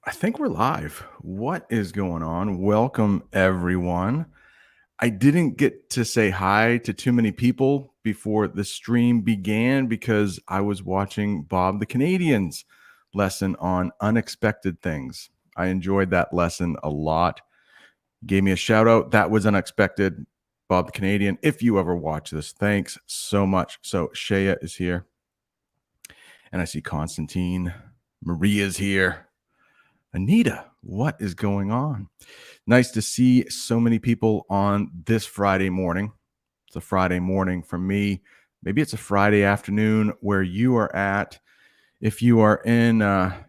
I think we're live. What is going on? Welcome, everyone. I didn't get to say hi to too many people before the stream began because I was watching Bob the Canadian's lesson on unexpected things. I enjoyed that lesson a lot. Gave me a shout out. That was unexpected. Bob the Canadian, if you ever watch this, thanks so much. So, Shea is here, and I see Constantine. Maria's here. Anita, what is going on? Nice to see so many people on this Friday morning. It's a Friday morning for me. Maybe it's a Friday afternoon where you are at. If you are in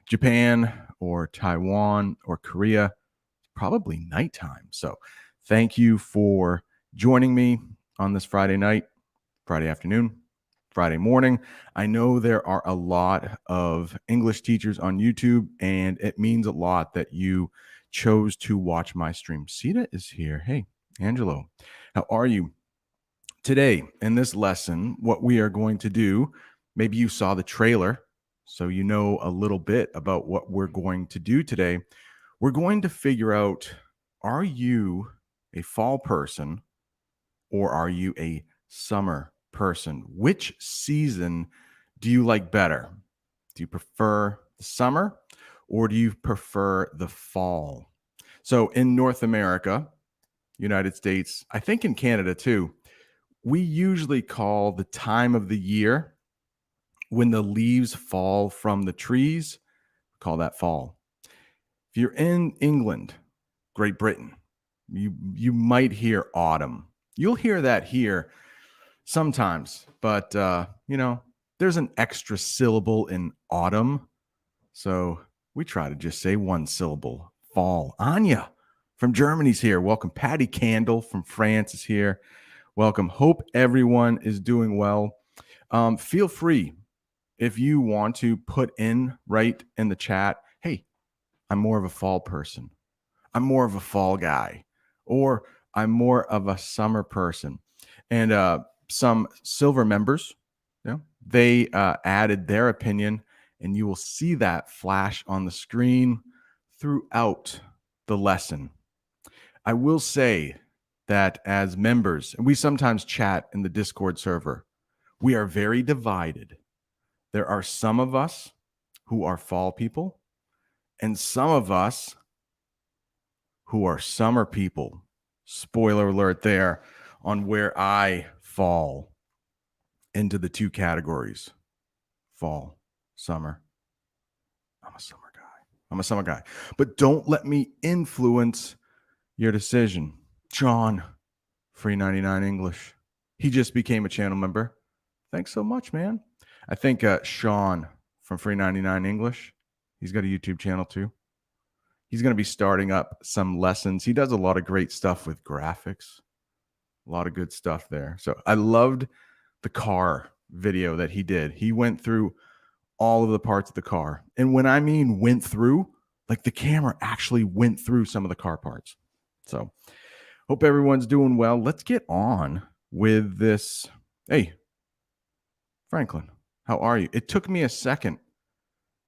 Japan or Taiwan or Korea, it's probably nighttime. So thank you for joining me on this Friday night, Friday afternoon, Friday morning. I know there are a lot of English teachers on YouTube, and it means a lot that you chose to watch my stream. Sita is here. Hey, Angelo, how are you? Today, in this lesson, what we are going to do, maybe you saw the trailer, so you know a little bit about what we're going to do today. We're going to figure out, are you a fall person or are you a summer person? Which season do you like better? Do you prefer the summer or do you prefer the fall? So in North America, United States, I think in Canada too, we usually call the time of the year when the leaves fall from the trees, call that fall. If you're in England, Great Britain, you might hear autumn. You'll hear that here sometimes, but there's an extra syllable in autumn, so we try to just say one syllable. Fall. Anya from Germany's here. Welcome. Patty Candle from France is here. Welcome. Hope everyone is doing well. Feel free if you want to put in right in the chat. Hey, I'm more of a fall person. I'm more of a fall guy, or I'm more of a summer person. And some silver members, they added their opinion, and you will see that flash on the screen throughout the lesson. I will say that as members, and we sometimes chat in the Discord server, we are very divided. There are some of us who are fall people, and some of us who are summer people. Spoiler alert there on where I fall into the two categories: fall, summer. I'm a summer guy. I'm a summer guy. But don't let me influence your decision. John, free 99 English. He just became a channel member. Thanks so much, man. I think Sean from Free 99 English, he's got a YouTube channel too. He's going to be starting up some lessons. He does a lot of great stuff with graphics, a lot of good stuff there. So I loved the car video that he did. He went through all of the parts of the car. And when I mean went through, like the camera actually went through some of the car parts. So hope everyone's doing well. Let's get on with this. Hey, Franklin, how are you? It took me a second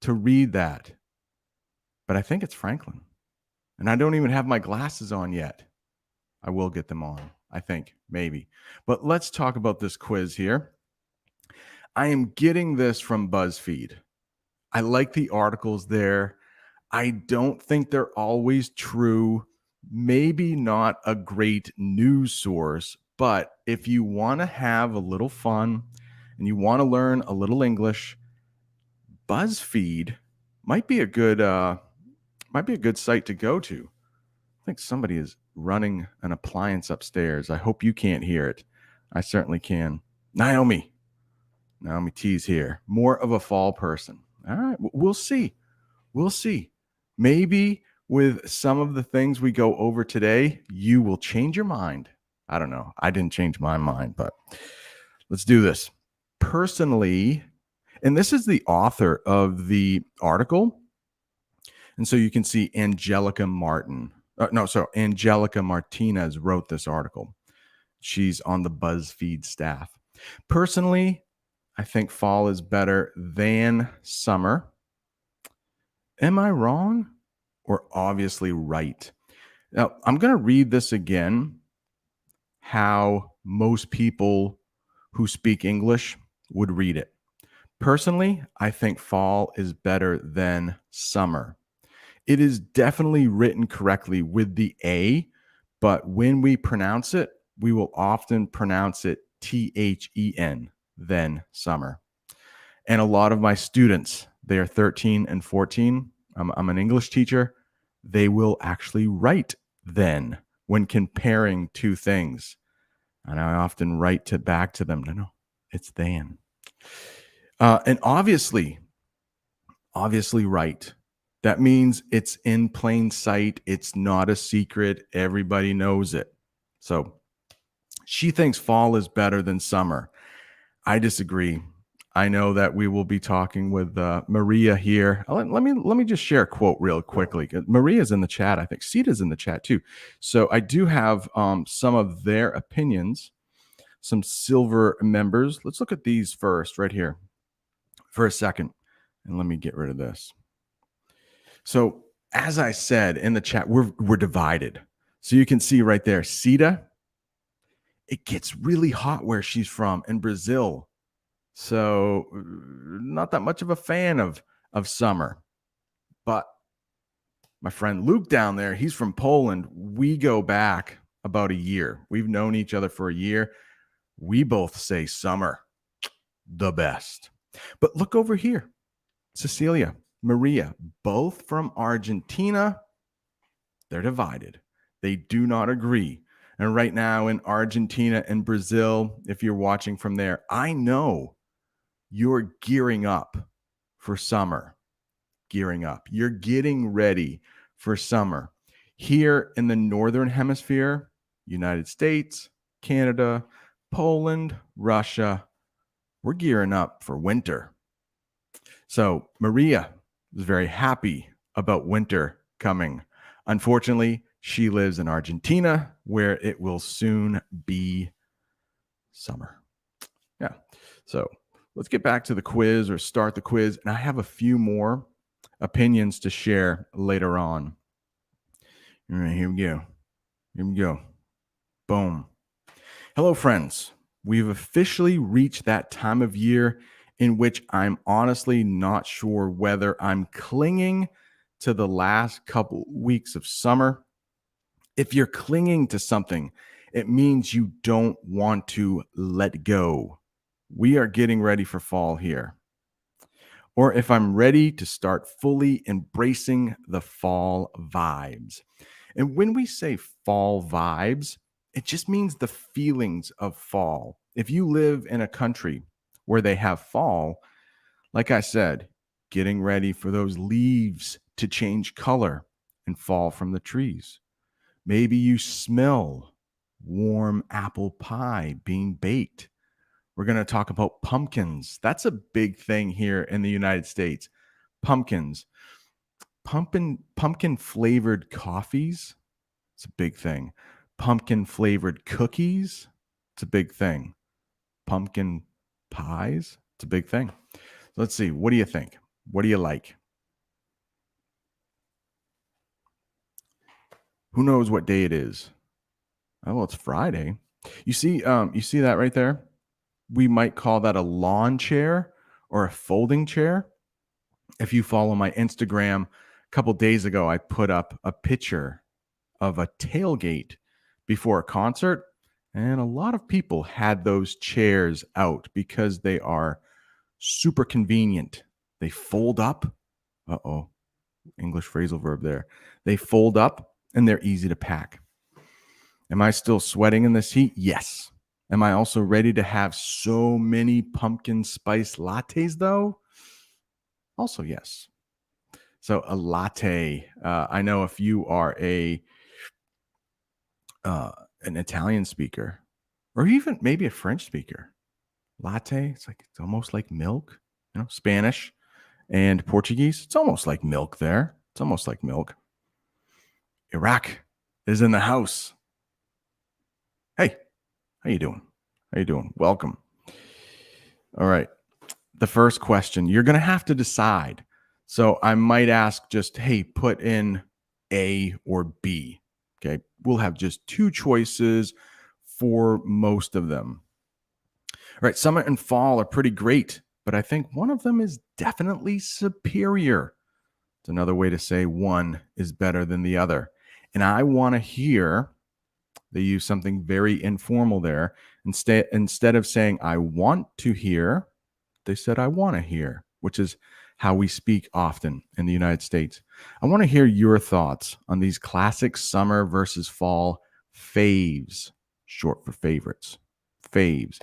to read that, but I think it's Franklin. And I don't even have my glasses on yet. I will get them on, I think, maybe. But let's talk about this quiz here. I am getting this from BuzzFeed. I like the articles there. I don't think they're always true. Maybe not a great news source, but if you want to have a little fun and you want to learn a little English, BuzzFeed might be a good site to go to. I think somebody is running an appliance upstairs. I hope you can't hear it. I certainly can. Naomi T's here. More of a fall person. All right, we'll see. We'll see. Maybe with some of the things we go over today, you will change your mind. I don't know. I didn't change my mind, but let's do this. Personally, and this is the author of the article. And so you can see Angelica Martinez wrote this article. She's on the BuzzFeed staff. Personally, I think fall is better than summer. Am I wrong? or obviously right. Now, I'm going to read this again how most people who speak English would read it. Personally, I think fall is better than summer. It is definitely written correctly with the A, but when we pronounce it, we will often pronounce it THEN, then summer. And a lot of my students, they are 13 and 14. I'm an English teacher. They will actually write then when comparing two things. And I often write back to them, no, it's then. And obviously right. That means it's in plain sight. It's not a secret. Everybody knows it. So she thinks fall is better than summer. I disagree. I know that we will be talking with Maria here. Let me just share a quote real quickly. Maria's in the chat. I think Sita's in the chat too. So I do have some of their opinions, some silver members. Let's look at these first right here for a second. And let me get rid of this. So as I said in the chat, we're divided. So you can see right there, Sita, it gets really hot where she's from in Brazil. So not that much of a fan of summer. But my friend Luke down there, he's from Poland. We go back about a year. We've known each other for a year. We both say summer, the best. But look over here. Cecilia, Maria, both from Argentina. They're divided. They do not agree. And right now in Argentina and Brazil, if you're watching from there, I know you're gearing up for summer. Gearing up. You're getting ready for summer. Here in the Northern Hemisphere, United States, Canada, Poland, Russia, we're gearing up for winter. So Maria is very happy about winter coming. Unfortunately, she lives in Argentina, where it will soon be summer. Yeah. So let's get back to the quiz or start the quiz. And I have a few more opinions to share later on. All right, here we go. Here we go. Boom. Hello, friends. We've officially reached that time of year in which I'm honestly not sure whether I'm clinging to the last couple weeks of summer. If you're clinging to something, it means you don't want to let go. We are getting ready for fall here. Or if I'm ready to start fully embracing the fall vibes. And when we say fall vibes, it just means the feelings of fall. If you live in a country where they have fall, like I said, getting ready for those leaves to change color and fall from the trees. Maybe you smell warm apple pie being baked. We're going to talk about pumpkins. That's a big thing here in the United States. Pumpkins. Pumpkin flavored coffees. It's a big thing. Pumpkin flavored cookies. It's a big thing. Pumpkin pies. It's a big thing. Let's see. What do you think? What do you like? Who knows what day it is? Oh, well, it's Friday. You see that right there? We might call that a lawn chair or a folding chair. If you follow my Instagram, a couple days ago, I put up a picture of a tailgate before a concert, and a lot of people had those chairs out because they are super convenient. They fold up. Uh-oh, English phrasal verb there. They fold up and they're easy to pack. Am I still sweating in this heat? Yes. Am I also ready to have so many pumpkin spice lattes though? Also, yes. So a latte, I know if you are an Italian speaker or even maybe a French speaker, latte, it's almost like milk, Spanish and Portuguese. It's almost like milk there. It's almost like milk. Iraq is in the house. Hey, how you doing? How you doing? Welcome. All right. The first question, you're going to have to decide. So I might ask just, hey, put in A or B. Okay. We'll have just two choices for most of them. All right. Summer and fall are pretty great, but I think one of them is definitely superior. It's another way to say one is better than the other. And I want to hear, they use something very informal there. Instead of saying, I want to hear, they said, I want to hear, which is how we speak often in the United States. I want to hear your thoughts on these classic summer versus fall faves, short for favorites, faves.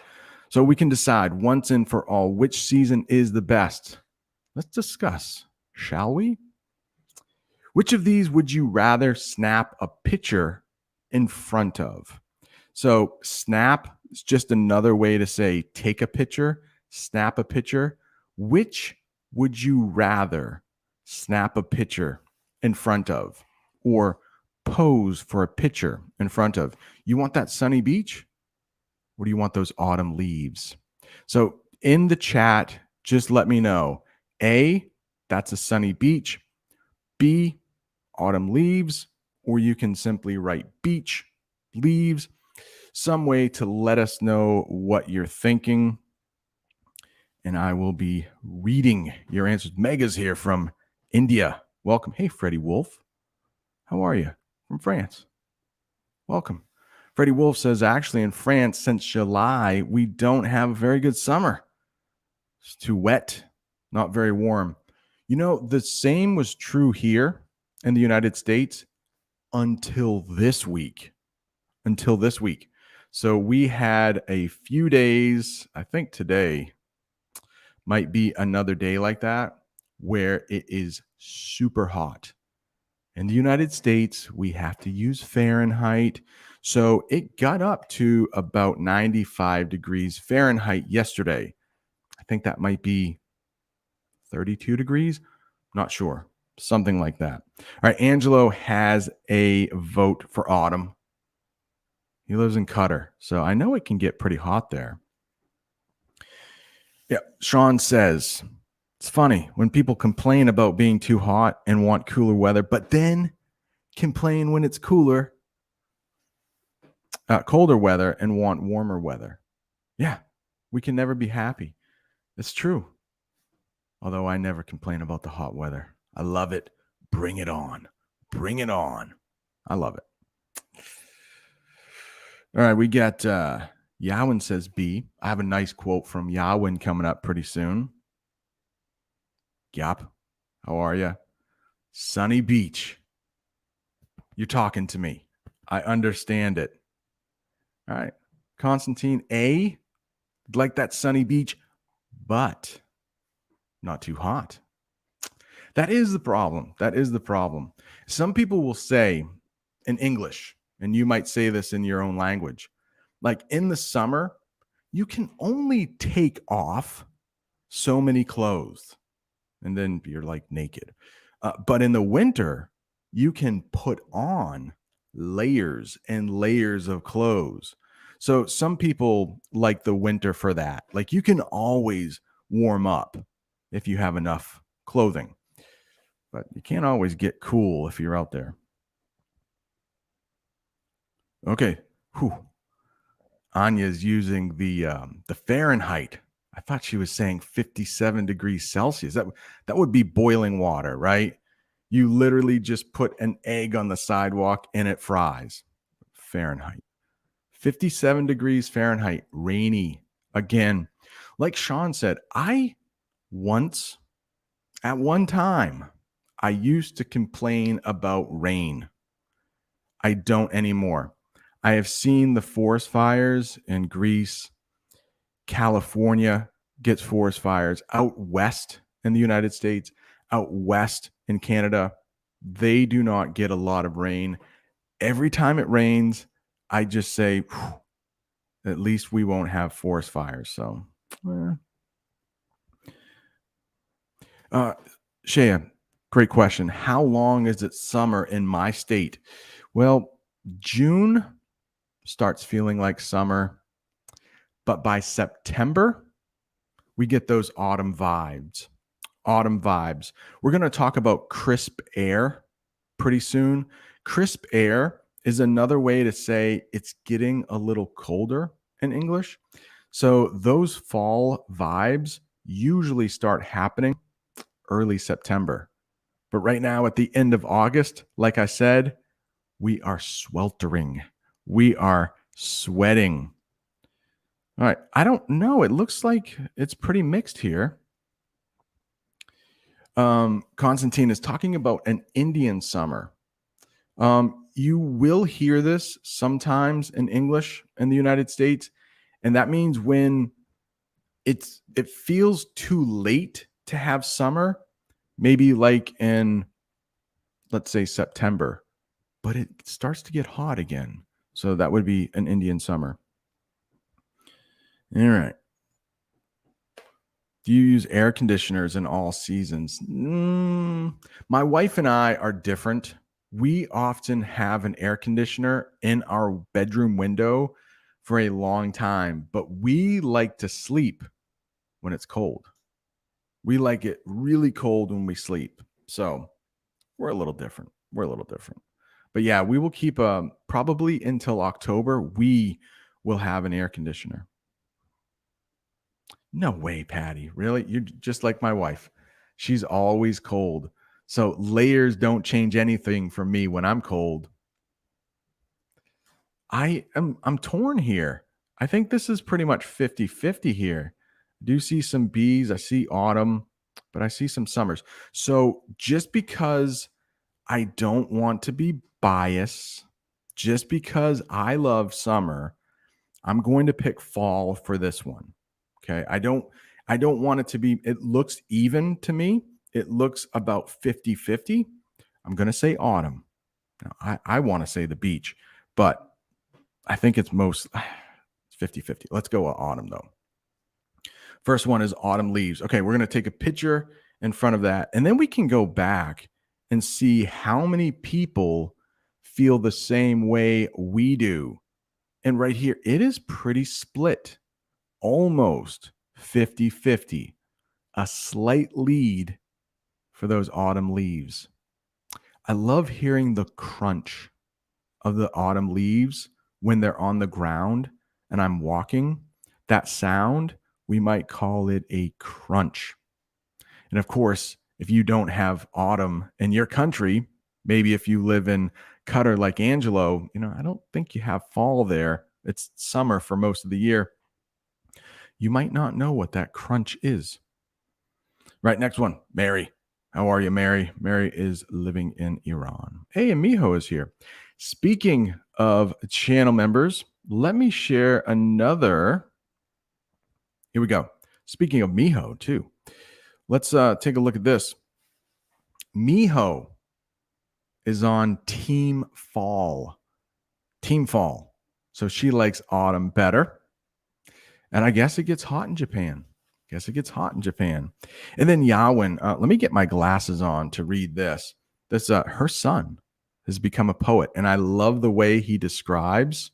So we can decide once and for all which season is the best. Let's discuss, shall we? Which of these would you rather snap a picture in front of? So, snap is just another way to say take a picture, snap a picture. Which would you rather snap a picture in front of or pose for a picture in front of? You want that sunny beach? Or do you want those autumn leaves? So, in the chat, just let me know. A, that's a sunny beach. B, autumn leaves, or you can simply write beach, leaves, some way to let us know what you're thinking. And I will be reading your answers. Mega's here from India. Welcome. Hey, Freddie Wolf. How are you? From France. Welcome. Freddie Wolf says, actually, in France, since July, we don't have a very good summer. It's too wet, not very warm. You know, the same was true here in the United States until this week. So we had a few days, I think today might be another day like that, where it is super hot. In the United States, we have to use Fahrenheit. So it got up to about 95 degrees Fahrenheit yesterday. I think that might be 32 degrees. Not sure. Something like that. All right. Angelo has a vote for autumn. He lives in Qatar, so I know it can get pretty hot there. Yeah, Sean says, it's funny when people complain about being too hot and want cooler weather, but then complain when it's colder weather and want warmer weather. Yeah, we can never be happy. It's true. Although I never complain about the hot weather. I love it. Bring it on. Bring it on. I love it. All right, we got Yawin says B. I have a nice quote from Yawin coming up pretty soon. Yap, how are you? Sunny beach. You're talking to me. I understand it. All right, Constantine A. Like that sunny beach, but not too hot. That is the problem. Some people will say in English, and you might say this in your own language, like in the summer, you can only take off so many clothes and then you're like naked. But in the winter, you can put on layers and layers of clothes. So some people like the winter for that. Like you can always warm up if you have enough clothing, but you can't always get cool if you're out there. Okay. Whew. Anya's using the Fahrenheit. I thought she was saying 57 degrees Celsius. That would be boiling water, right? You literally just put an egg on the sidewalk and it fries. Fahrenheit. 57 degrees Fahrenheit, rainy. Again, like Sean said, at one time, I used to complain about rain. I don't anymore. I have seen the forest fires in Greece. California gets forest fires. Out west in the United States, out west in Canada, they do not get a lot of rain. Every time it rains, I just say, at least we won't have forest fires. So, Shea, great question. How long is it summer in my state? Well, June starts feeling like summer, but by September, we get those autumn vibes. We're going to talk about crisp air pretty soon. Crisp air is another way to say it's getting a little colder in English. So those fall vibes usually start happening early September. But right now, at the end of August, like I said, we are sweltering. We are sweating. All right. I don't know. It looks like it's pretty mixed here. Constantine is talking about an Indian summer. You will hear this sometimes in English in the United States, and that means when it feels too late to have summer, maybe like in, let's say, September, but it starts to get hot again. So that would be an Indian summer. All right. Do you use air conditioners in all seasons? My wife and I are different. We often have an air conditioner in our bedroom window for a long time, but we like to sleep when it's cold. We like it really cold when we sleep. So we're a little different. We're a little different. But yeah, we will keep probably until October. We will have an air conditioner. No way, Patty. Really? You're just like my wife. She's always cold. So layers don't change anything for me when I'm cold. I'm torn here. I think this is pretty much 50-50 here. I do see some bees, I see autumn, but I see some summers. So just because I don't want to be biased, just because I love summer, I'm going to pick fall for this one. Okay. I don't want it to be, it looks even to me. It looks about 50-50. I'm going to say autumn. Now, I want to say the beach, but I think it's 50-50. Let's go with autumn though. First one is autumn leaves. Okay. We're going to take a picture in front of that, and then we can go back and see how many people feel the same way we do. And right here, it is pretty split, almost 50-50, a slight lead for those autumn leaves. I love hearing the crunch of the autumn leaves when they're on the ground and I'm walking. That sound, we might call it a crunch. And of course, if you don't have autumn in your country, maybe if you live in Qatar like Angelo, I don't think you have fall there. It's summer for most of the year. You might not know what that crunch is. Right, next one, Mary. How are you, Mary? Mary is living in Iran. Hey, and Miho is here. Speaking of channel members, let me share another. Here we go. Speaking of Miho, too. Let's take a look at this. Miho is on Team Fall. Team Fall. So she likes autumn better. And I guess it gets hot in Japan. And then Yawin, let me get my glasses on to read this. This her son has become a poet, and I love the way he describes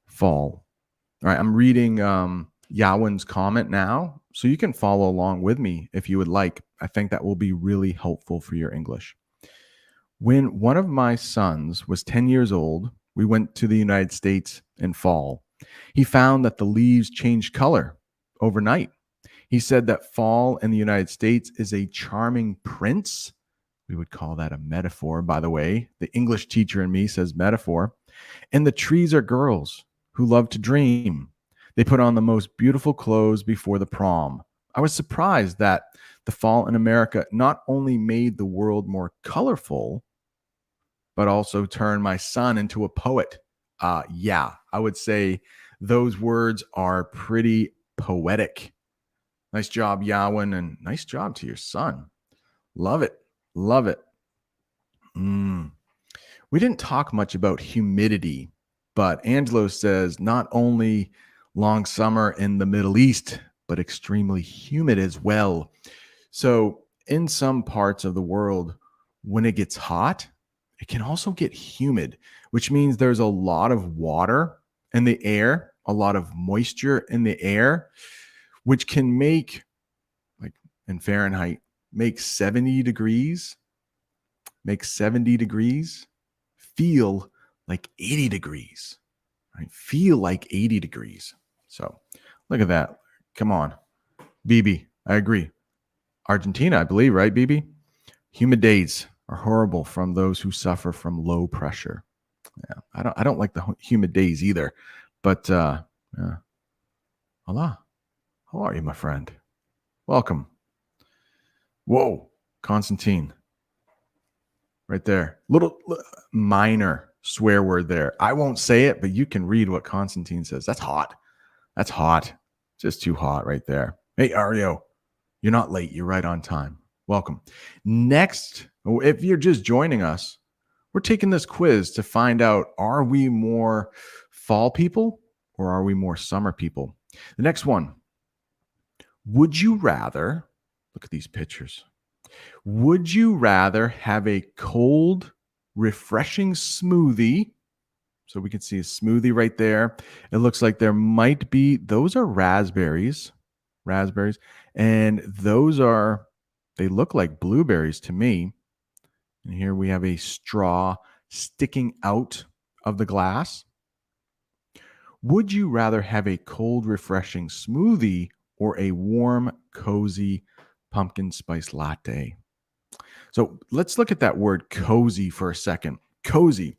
fall. All right, I'm reading Yawin's comment now, so you can follow along with me if you would like. I think that will be really helpful for your English. When one of my sons was 10 years old, we went to the United States in fall. He found that the leaves changed color overnight. He said that fall in the United States is a charming prince. We would call that a metaphor, by the way. The English teacher in me says metaphor. And the trees are girls who love to dream. They put on the most beautiful clothes before the prom. I was surprised that the fall in America not only made the world more colorful, but also turned my son into a poet. Yeah, I would say those words are pretty poetic. Nice job, Yawin, and nice job to your son. Love it. Love it. We didn't talk much about humidity, but Angelo says not only long summer in the Middle East, but extremely humid as well. So in some parts of the world, when it gets hot, it can also get humid, which means there's a lot of water in the air, a lot of moisture in the air, which can make, like in Fahrenheit, make 70 degrees make 70 degrees feel like 80 degrees, right? Feel like 80 degrees. So look at that. Come on. BB, I agree. Argentina, I believe, right, BB? Humid days are horrible from those who suffer from low pressure. Yeah, I don't like the humid days either. But yeah. Hola. How are you, my friend? Welcome. Whoa, Constantine. Right there. Little minor swear word there. I won't say it, but you can read what Constantine says. That's hot. That's hot. Just too hot right there. Hey, Ario, you're not late. You're right on time. Welcome. Next, if you're just joining us, we're taking this quiz to find out, are we more fall people or are we more summer people? The next one, would you rather, look at these pictures, would you rather have a cold, refreshing smoothie? So we can see a smoothie right there. It looks like there might be, those are raspberries, and they look like blueberries to me. And here we have a straw sticking out of the glass. Would you rather have a cold, refreshing smoothie or a warm, cozy pumpkin spice latte? So let's look at that word cozy for a second. Cozy.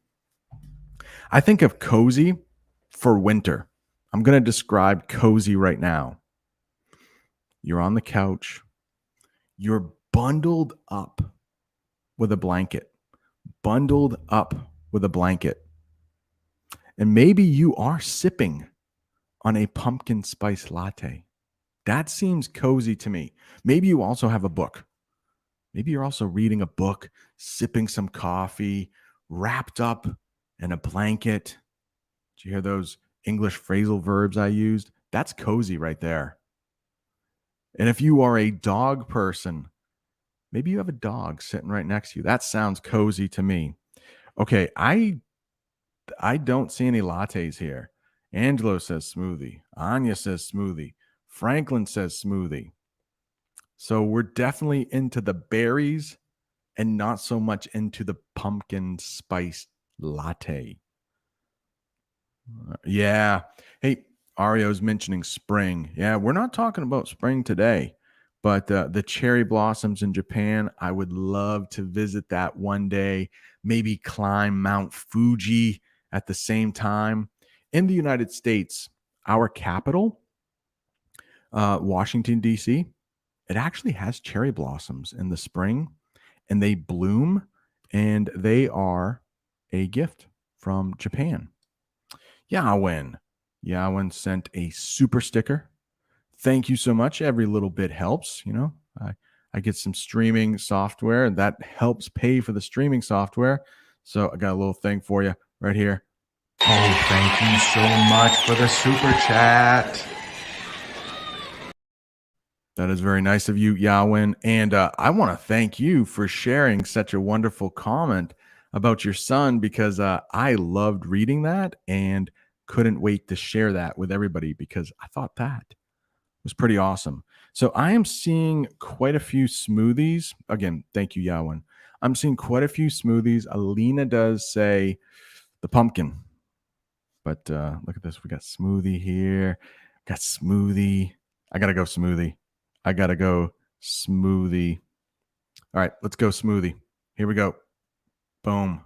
I think of cozy for winter. I'm going to describe cozy right now. You're on the couch. You're bundled up with a blanket. Bundled up with a blanket. And maybe you are sipping on a pumpkin spice latte. That seems cozy to me. Maybe you also have a book. Maybe you're also reading a book, sipping some coffee, wrapped up in a blanket. Did you hear those English phrasal verbs I used? That's cozy right there. And if you are a dog person, maybe you have a dog sitting right next to you. That sounds cozy to me. Okay, I don't see any lattes here. Angelo says smoothie. Anya says smoothie. Franklin says smoothie. So we're definitely into the berries and not so much into the pumpkin spice latte. Yeah. Hey, Ario's mentioning spring. Yeah, we're not talking about spring today, but the cherry blossoms in Japan, I would love to visit that one day, maybe climb Mount Fuji at the same time. In the United States, our capital, Washington, D.C., it actually has cherry blossoms in the spring and they bloom and they are a gift from Japan. Yawin sent a super sticker. Thank you so much. Every little bit helps. I get some streaming software and that helps pay for the streaming software. So I got a little thing for you right here. Oh, thank you so much for the super chat. That is very nice of you, Yawin. And I want to thank you for sharing such a wonderful comment about your son because I loved reading that and couldn't wait to share that with everybody because I thought that was pretty awesome. So I am seeing quite a few smoothies. Again, thank you, Yawin. I'm seeing quite a few smoothies. Alina does say the pumpkin. But look at this. We got smoothie here. Got smoothie. I got to go smoothie. All right, let's go smoothie. Here we go. Boom.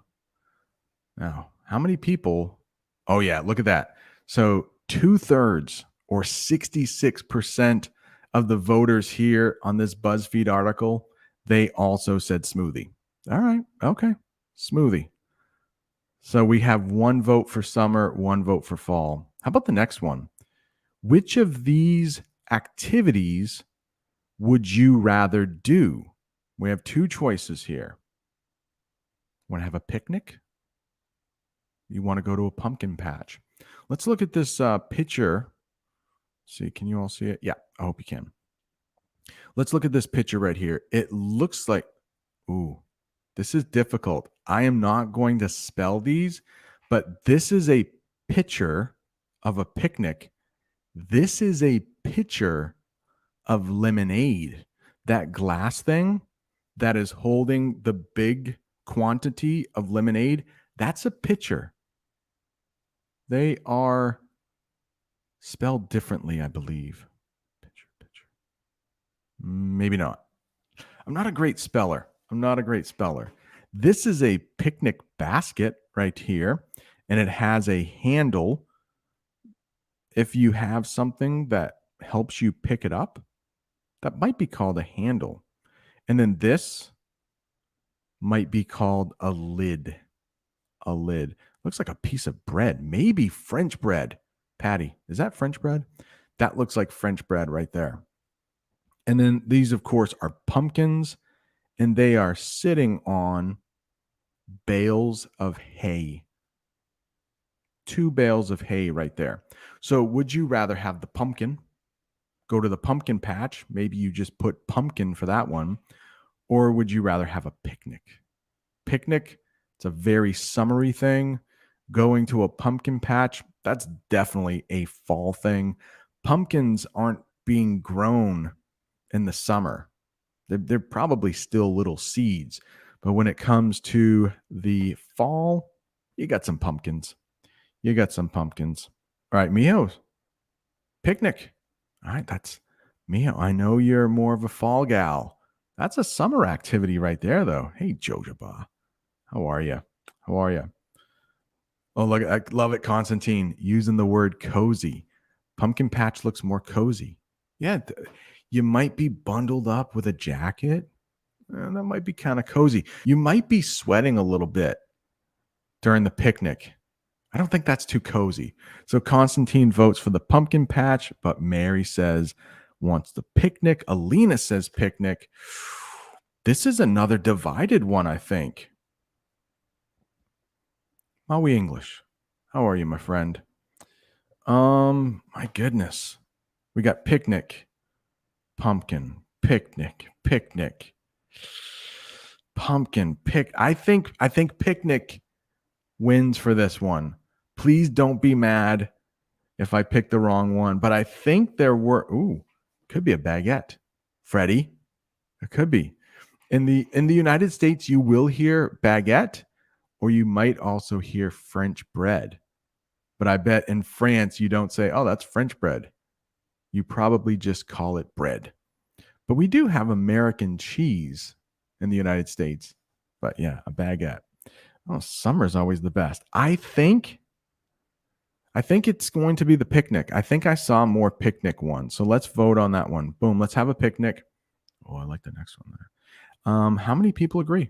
Now, how many people? Oh, yeah, look at that. So 2/3 or 66% of the voters here on this BuzzFeed article, they also said smoothie. All right. Okay. Smoothie. So we have one vote for summer, one vote for fall. How about the next one? Which of these activities would you rather do? We have two choices here. Want to have a picnic? You want to go to a pumpkin patch? Let's look at this picture. See, can you all see it? Yeah, I hope you can. Let's look at this picture right here. It looks like, ooh, this is difficult. I am not going to spell these, but this is a picture of a picnic. This is a picture of lemonade. That glass thing that is holding the big quantity of lemonade, that's a pitcher. They are spelled differently, I believe. Pitcher, pitcher. Maybe not. I'm not a great speller. This is a picnic basket right here, and it has a handle. If you have something that helps you pick it up, that might be called a handle. And then this might be called a lid. A lid. Looks like a piece of bread, maybe French bread. Patty, is that French bread? That looks like French bread right there. And then these, of course, are pumpkins, and they are sitting on bales of hay. 2 bales of hay right there. So would you rather have the pumpkin, go to the pumpkin patch, maybe you just put pumpkin for that one, or would you rather have a picnic? Picnic, it's a very summery thing. Going to a pumpkin patch, that's definitely a fall thing. Pumpkins aren't being grown in the summer. They're probably still little seeds. But when it comes to the fall, you got some pumpkins. All right, Mio, picnic. All right, that's Mio. I know you're more of a fall gal. That's a summer activity right there, though. Hey, Jojaba. How are you? Oh, look, I love it, Constantine, using the word cozy. Pumpkin patch looks more cozy. Yeah, you might be bundled up with a jacket. That might be kind of cozy. You might be sweating a little bit during the picnic. I don't think that's too cozy. So Constantine votes for the pumpkin patch, but Mary says wants the picnic. Alina says picnic. This is another divided one, I think. Maui English. How are you, my friend? My goodness. We got picnic, pumpkin, picnic, pumpkin, I think picnic wins for this one. Please don't be mad if I pick the wrong one, but I think there were could be a baguette. Freddie, it could be. In the United States, you will hear baguette, or you might also hear French bread. But I bet in France, you don't say, oh, that's French bread. You probably just call it bread. But we do have American cheese in the United States. But yeah, a baguette. Oh, summer's always the best. I think it's going to be the picnic. I think I saw more picnic ones. So let's vote on that one. Boom, let's have a picnic. Oh, I like the next one there. How many people agree?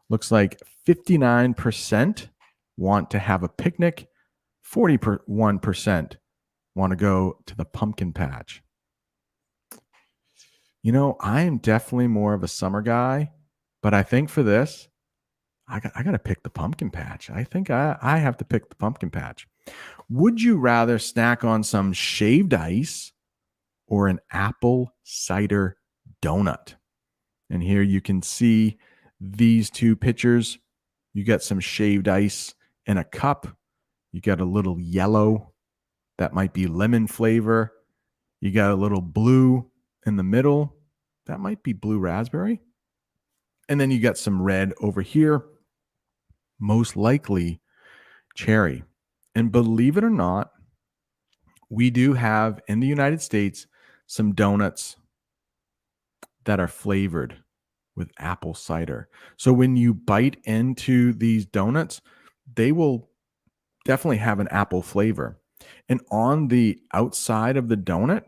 Looks like 59% want to have a picnic. 41% want to go to the pumpkin patch. You know, I am definitely more of a summer guy, but I think for this, I got to pick the pumpkin patch. I think I have to pick the pumpkin patch. Would you rather snack on some shaved ice or an apple cider donut? And here you can see these two pictures. You got some shaved ice in a cup. You got a little yellow. That might be lemon flavor. You got a little blue in the middle. That might be blue raspberry. And then you got some red over here. Most likely cherry. And believe it or not, we do have in the United States some donuts that are flavored with apple cider. So when you bite into these donuts, they will definitely have an apple flavor. And on the outside of the donut,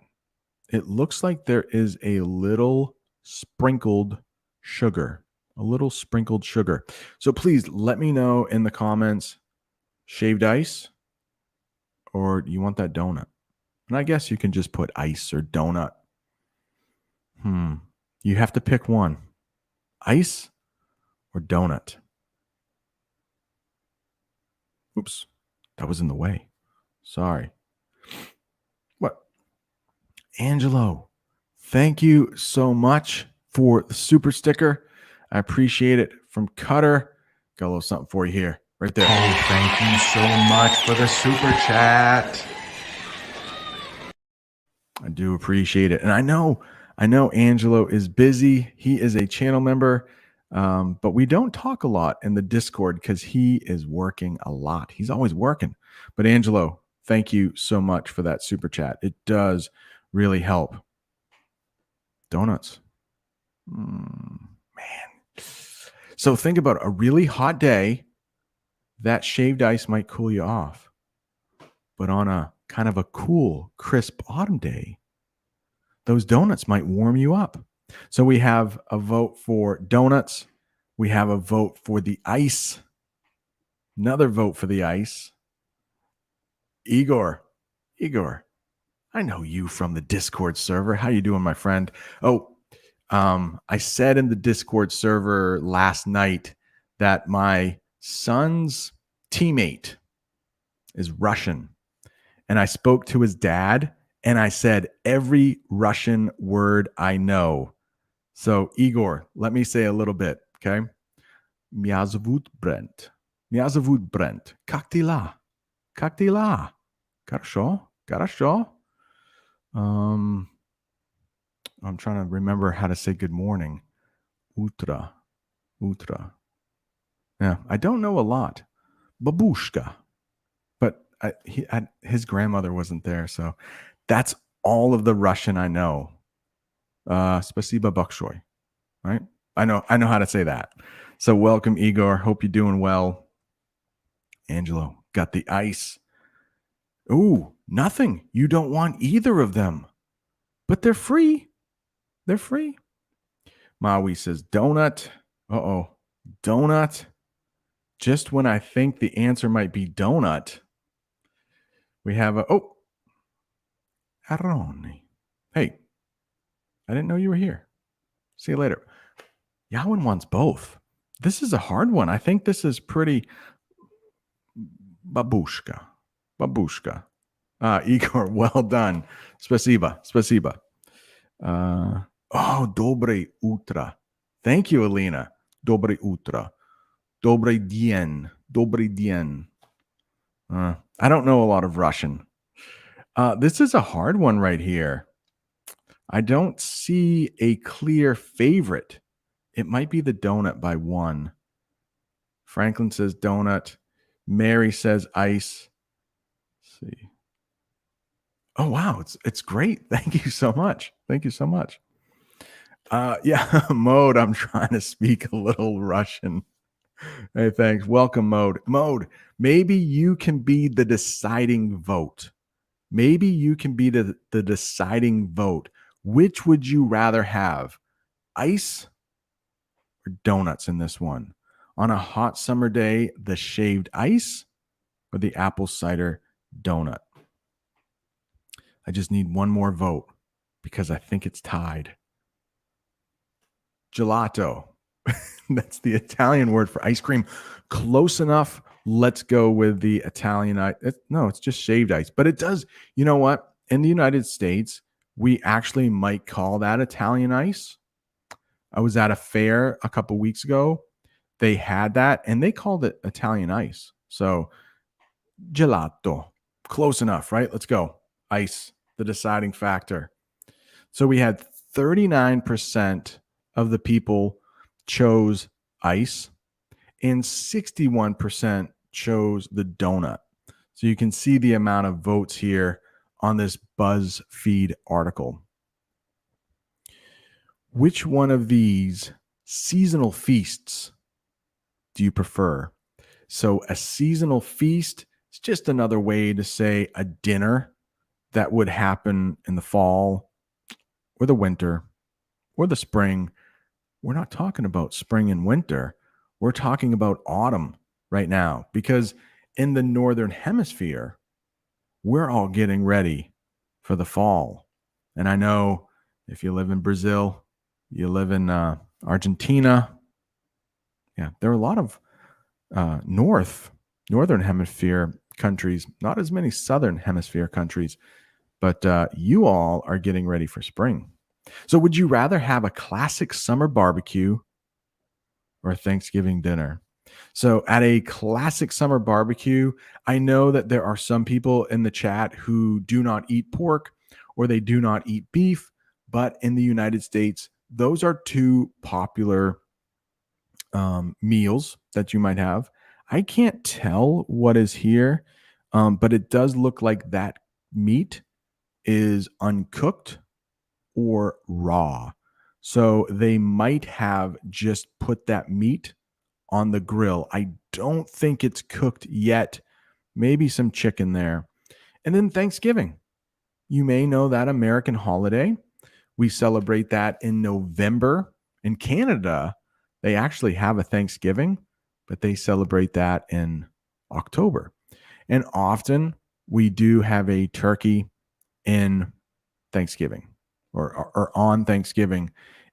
it looks like there is a little sprinkled sugar. So please let me know in the comments, shaved ice or do you want that donut? And I guess you can just put ice or donut. You have to pick one. Ice or donut? Oops, that was in the way. Sorry. What? Angelo, thank you so much for the super sticker. I appreciate it. From Cutter, got a little something for you here, right there. Oh, thank you so much for the super chat. I do appreciate it. And I know Angelo is busy. He is a channel member. But we don't talk a lot in the Discord because he is working a lot. He's always working. But Angelo, thank you so much for that super chat. It does really help. Donuts. Man. So think about a really hot day, that shaved ice might cool you off. But on a kind of a cool, crisp autumn day, those donuts might warm you up. So we have a vote for donuts. We have a vote for the ice. Another vote for the ice. Igor, I know you from the Discord server. How you doing, my friend? Oh, I said in the Discord server last night that my son's teammate is Russian. And I spoke to his dad and I said every Russian word I know. So, Igor, let me say a little bit, okay? Меня зовут Brent. Меня зовут Brent. Как дела? Как дела? Хорошо? Хорошо? I'm trying to remember how to say good morning. Утро. Yeah, I don't know a lot. Babushka. But his grandmother wasn't there, so that's all of the Russian I know. Spasiba bakshoy, right? I know how to say that. So welcome, Igor. Hope you're doing well. Angelo, got the ice. Ooh, nothing. You don't want either of them. But they're free. They're free. Maui says donut. Uh-oh. Donut. Just when I think the answer might be donut, we have Aroni. Hey, I didn't know you were here. See you later. Yawin wants both. This is a hard one. I think this is pretty babushka. Igor, well done. Spasiba. Dobre utro. Thank you, Alina. Dobre utro. Dobre dien. I don't know a lot of Russian. This is a hard one right here. I don't see a clear favorite. It might be the donut by one. Franklin says donut. Mary says ice. Let's see. Oh, wow. It's great. Thank you so much. Yeah, Mode, I'm trying to speak a little Russian. Hey, thanks. Welcome, Mode. Maybe you can be the deciding vote. The deciding vote. Which would you rather have? Ice or donuts in this one? On a hot summer day, the shaved ice or the apple cider donut? I just need one more vote because I think it's tied. Gelato. That's the Italian word for ice cream. Close enough. Let's go with the Italian ice. No, it's just shaved ice. But it does, you know what? In the United States, we actually might call that Italian ice. I was at a fair a couple weeks ago. They had that and they called it Italian ice. So gelato. Close enough, right? Let's go. Ice, the deciding factor. So we had 39% of the people chose ice and 61% chose the donut. So you can see the amount of votes here on this BuzzFeed article. Which one of these seasonal feasts do you prefer? So a seasonal feast is just another way to say a dinner that would happen in the fall or the winter or the spring. We're not talking about spring and winter. We're talking about autumn right now because in the Northern Hemisphere, we're all getting ready for the fall. And I know if you live in Brazil, you live in Argentina. Yeah, there are a lot of Northern Hemisphere countries, not as many Southern Hemisphere countries, but you all are getting ready for spring. So would you rather have a classic summer barbecue or a Thanksgiving dinner? So at a classic summer barbecue, I know that there are some people in the chat who do not eat pork or they do not eat beef, but in the United States, those are two popular meals that you might have. I can't tell what is here, but it does look like that meat is uncooked or raw. So they might have just put that meat on the grill. I don't think it's cooked yet. Maybe some chicken there. And then Thanksgiving. You may know that American holiday. We celebrate that in November. In Canada, they actually have a Thanksgiving, but they celebrate that in October. And often we do have a turkey in Thanksgiving or on Thanksgiving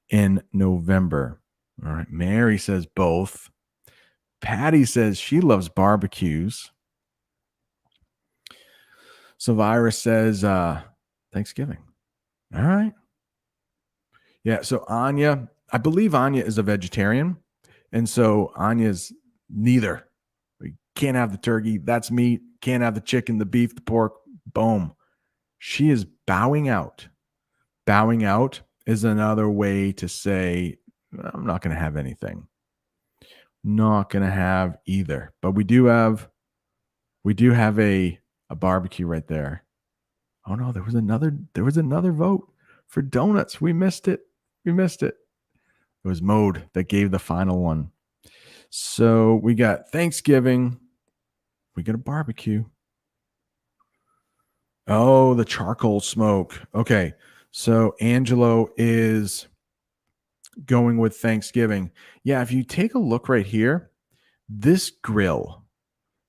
in November. All right. Mary says both. Patty says she loves barbecues. Savira says Thanksgiving. All right. Yeah. So Anya, I believe Anya is a vegetarian. And so Anya's neither. We can't have the turkey. That's meat. Can't have the chicken, the beef, the pork. Boom. She is bowing out. Bowing out is another way to say, I'm not going to have anything. Not going to have either. But we do have a barbecue right there. Oh no, there was another vote for donuts. We missed it. It was Mode that gave the final one. So we got Thanksgiving. We got a barbecue. Oh, the charcoal smoke. Okay. So Angelo is going with Thanksgiving. Yeah, if you take a look right here, this grill.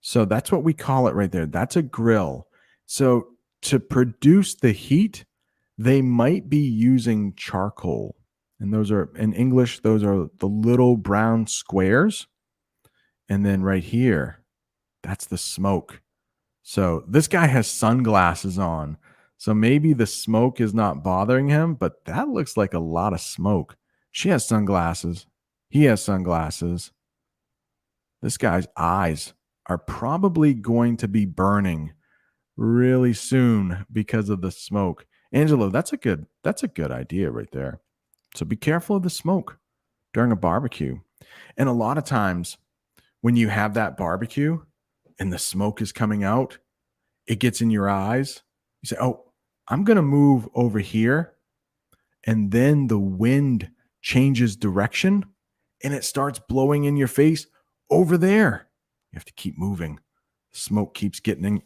So that's what we call it right there. That's a grill. So to produce the heat, they might be using charcoal. And those are, in English, those are the little brown squares. And then right here, that's the smoke. So this guy has sunglasses on. So maybe the smoke is not bothering him, but that looks like a lot of smoke. She has sunglasses. He has sunglasses. This guy's eyes are probably going to be burning really soon because of the smoke. Angelo, that's a good idea right there. So be careful of the smoke during a barbecue. And a lot of times when you have that barbecue and the smoke is coming out, it gets in your eyes. You say, "Oh, I'm going to move over here." And then the wind changes direction and it starts blowing in your face over there. You have to keep moving. Smoke keeps getting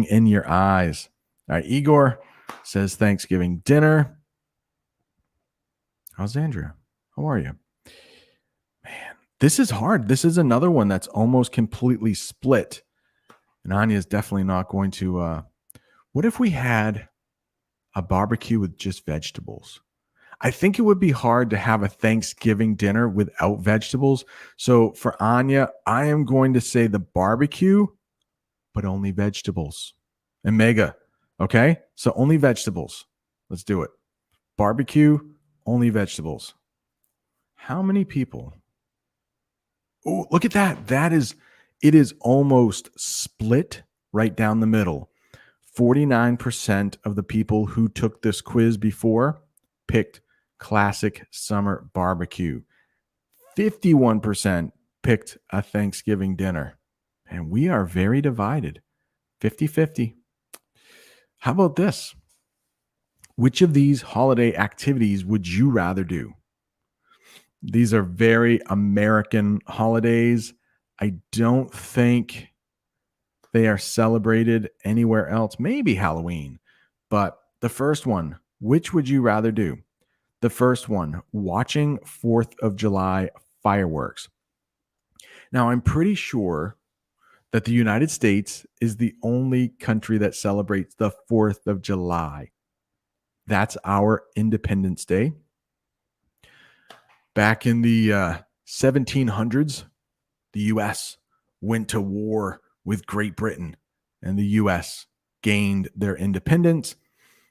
in your eyes. All right, Igor says Thanksgiving dinner. How's Andrea? How are you? Man, this is hard. This is another one that's almost completely split. And Anya is definitely not going to. What if we had a barbecue with just vegetables? I think it would be hard to have a Thanksgiving dinner without vegetables. So for Anya, I am going to say the barbecue, but only vegetables. And Mega, okay? So only vegetables. Let's do it. Barbecue, only vegetables. How many people? Oh, look at that. It is almost split right down the middle. 49% of the people who took this quiz before picked classic summer barbecue. 51% picked a Thanksgiving dinner. And we are very divided. 50-50. How about this? Which of these holiday activities would you rather do? These are very American holidays. I don't think they are celebrated anywhere else. Maybe Halloween. But the first one, which would you rather do? The first one, watching 4th of July fireworks. Now, I'm pretty sure that the United States is the only country that celebrates the 4th of July. That's our Independence Day. Back in the 1700s, the U.S. went to war with Great Britain, and the U.S. gained their independence.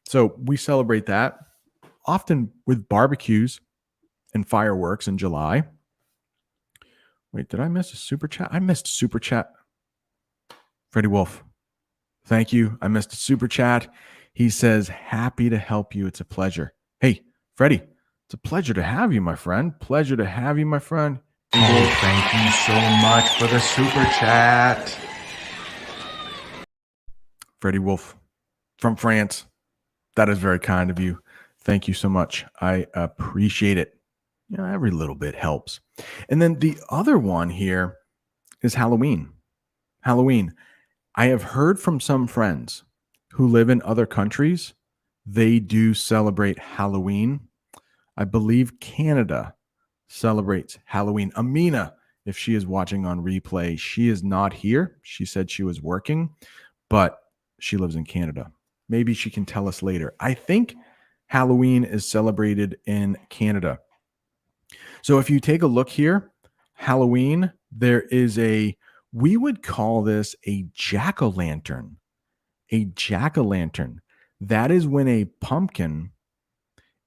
So we celebrate that often with barbecues and fireworks in July. Wait, did I miss a super chat? I missed super chat. Freddie Wolf, thank you. I missed a super chat. He says, happy to help you. It's a pleasure. Hey, Freddie, it's a pleasure to have you, my friend. Pleasure to have you, my friend. Oh, thank you so much for the super chat. Freddie Wolf from France. That is very kind of you. Thank you so much. I appreciate it. You know, every little bit helps. And then the other one here is Halloween. Halloween. I have heard from some friends who live in other countries, they do celebrate Halloween. I believe Canada celebrates Halloween. Amina, if she is watching on replay, she is not here. She said she was working, but she lives in Canada. Maybe she can tell us later. I think Halloween is celebrated in Canada. So if you take a look here, Halloween, there is we would call this a jack-o'-lantern. A jack-o'-lantern. That is when a pumpkin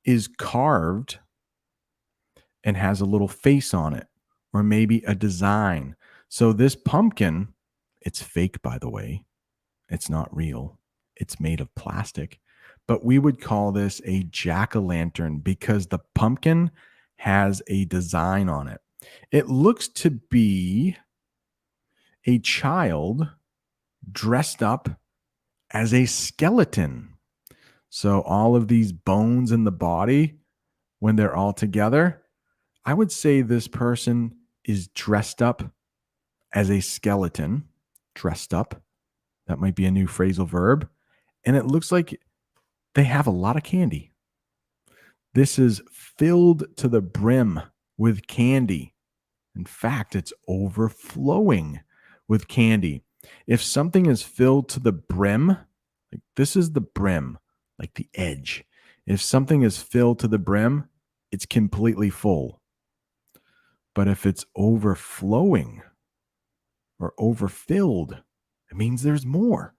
is carved and has a little face on it, or maybe a design. So this pumpkin, it's fake, by the way. It's not real. It's made of plastic. But we would call this a jack-o'-lantern because the pumpkin has a design on it. It looks to be a child dressed up as a skeleton. So all of these bones in the body, when they're all together, I would say this person is dressed up as a skeleton. Dressed up. That might be a new phrasal verb. And it looks like they have a lot of candy. This is filled to the brim with candy. In fact, it's overflowing with candy. If something is filled to the brim, like this is the brim, like the edge. If something is filled to the brim, it's completely full. But if it's overflowing or overfilled, it means there's more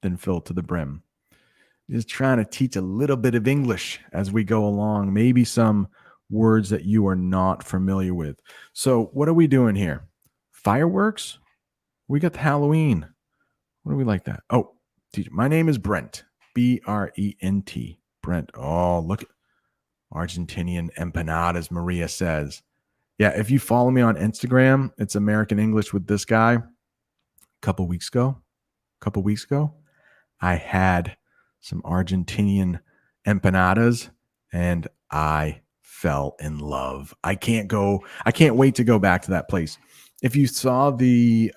than filled to the brim. Just trying to teach a little bit of English as we go along, maybe some words that you are not familiar with. So what are we doing here? Fireworks? We got the Halloween. What do we like that? Oh, teacher, my name is Brent. Brent. Brent. Oh, look at Argentinian empanadas, Maria says. Yeah, if you follow me on Instagram, it's American English with this guy. A couple weeks ago, I had some Argentinian empanadas and I fell in love. I can't wait to go back to that place. If you saw the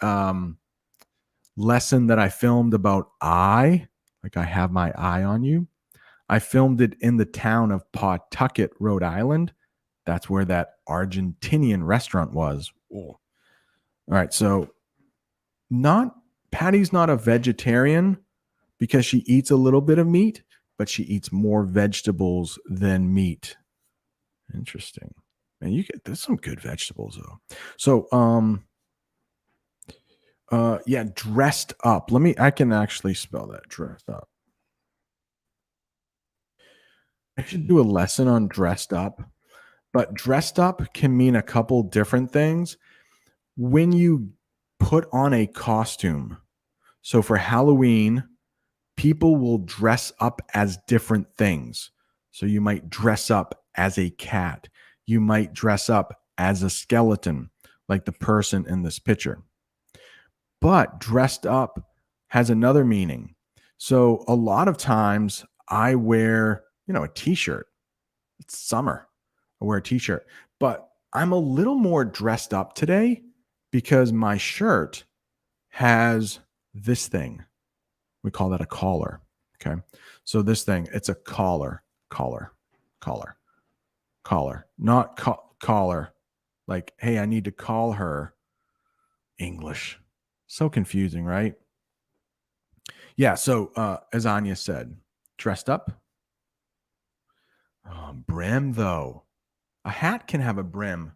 lesson that I filmed about I have my eye on you, I filmed it in the town of Pawtucket, Rhode Island. That's where that Argentinian restaurant was. Ooh. All right, so Patty's not a vegetarian because she eats a little bit of meat, but she eats more vegetables than meat. Interesting. And there's some good vegetables though. So yeah, dressed up. I can actually spell that, dressed up. I should do a lesson on dressed up, but dressed up can mean a couple different things. When you put on a costume, so for Halloween, people will dress up as different things. So you might dress up as a cat. You might dress up as a skeleton, like the person in this picture. But dressed up has another meaning. So a lot of times I wear, a t-shirt. It's summer. I wear a t-shirt, but I'm a little more dressed up today because my shirt has this thing. We call that a collar. Okay. So this thing, it's a collar, not collar. Like, hey, I need to call her. English. So confusing, right? Yeah. So as Anya said, dressed up. Brim, though. A hat can have a brim.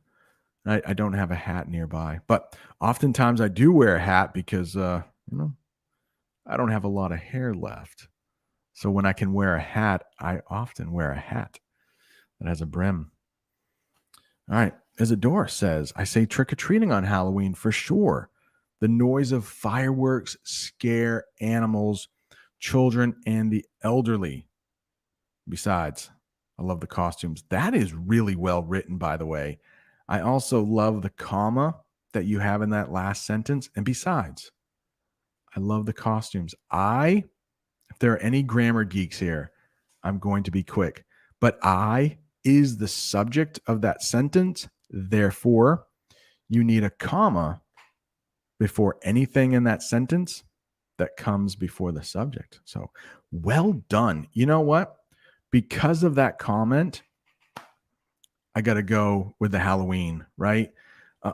I don't have a hat nearby, but oftentimes I do wear a hat because, I don't have a lot of hair left. So when I can wear a hat, I often wear a hat that has a brim. All right. Isadora says, I say trick-or-treating on Halloween for sure. The noise of fireworks scare animals, children, and the elderly. Besides, I love the costumes. That is really well written, by the way. I also love the comma that you have in that last sentence. And besides, I love the costumes. If there are any grammar geeks here, I'm going to be quick. But I is the subject of that sentence. Therefore, you need a comma before anything in that sentence that comes before the subject. So, well done. You know what? Because of that comment, I got to go with the Halloween, right? Uh,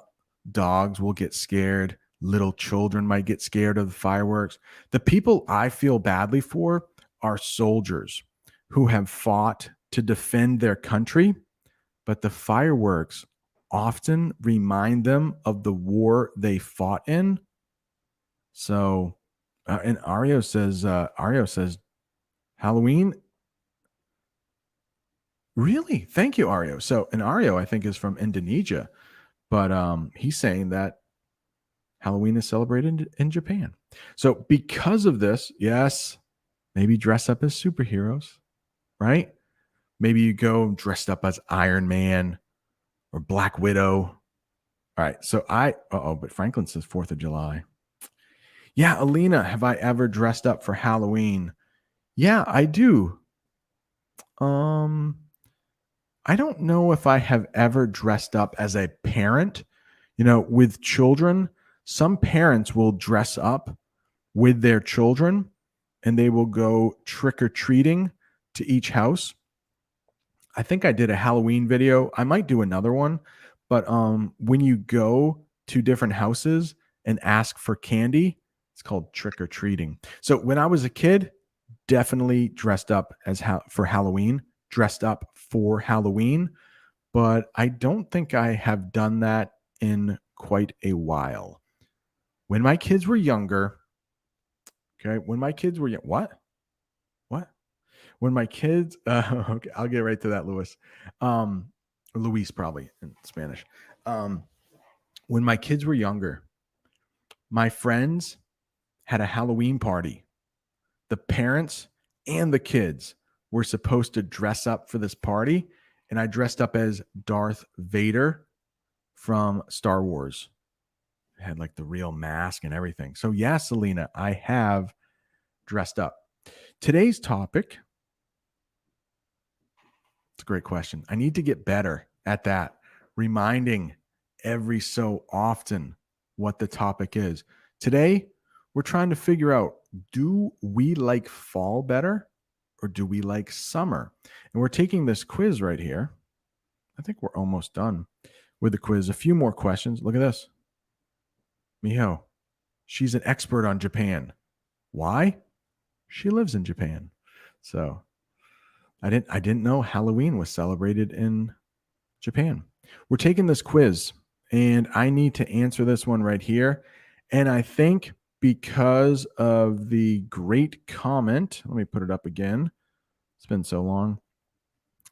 Dogs will get scared. Little children might get scared of the fireworks. The people I feel badly for are soldiers who have fought to defend their country, but the fireworks often remind them of the war they fought in. So, and Ario says, Halloween. Really? Thank you, Ario. So, and Ario, I think, is from Indonesia, but he's saying that Halloween is celebrated in Japan. So, because of this, yes, maybe dress up as superheroes, right? Maybe you go dressed up as Iron Man or Black Widow. All right. So but Franklin says 4th of July. Yeah, Alina, have I ever dressed up for Halloween? Yeah, I do. I don't know if I have ever dressed up as a parent. With children, some parents will dress up with their children and they will go trick or treating to each house. I think I did a Halloween video. I might do another one, but when you go to different houses and ask for candy, it's called trick or treating. So when I was a kid, definitely dressed up for Halloween, dressed up for Halloween, but I don't think I have done that in quite a while. When my kids were younger, okay, what? What? When my kids, okay, I'll get right to that, Louis. Luis, probably in Spanish. When my kids were younger, my friends had a Halloween party. The parents and the kids were supposed to dress up for this party, and I dressed up as Darth Vader from Star Wars. It had like the real mask and everything. So, yeah, Selena, I have dressed up. Today's topic, it's a great question. I need to get better at that, reminding every so often what the topic is. Today, we're trying to figure out, do we like fall better or do we like summer? And we're taking this quiz right here. I think we're almost done with the quiz. A few more questions. Look at this. Miho, she's an expert on Japan. Why? She lives in Japan. So I didn't know Halloween was celebrated in Japan. We're taking this quiz and I need to answer this one right here. And I think because of the great comment, let me put it up again. It's been so long.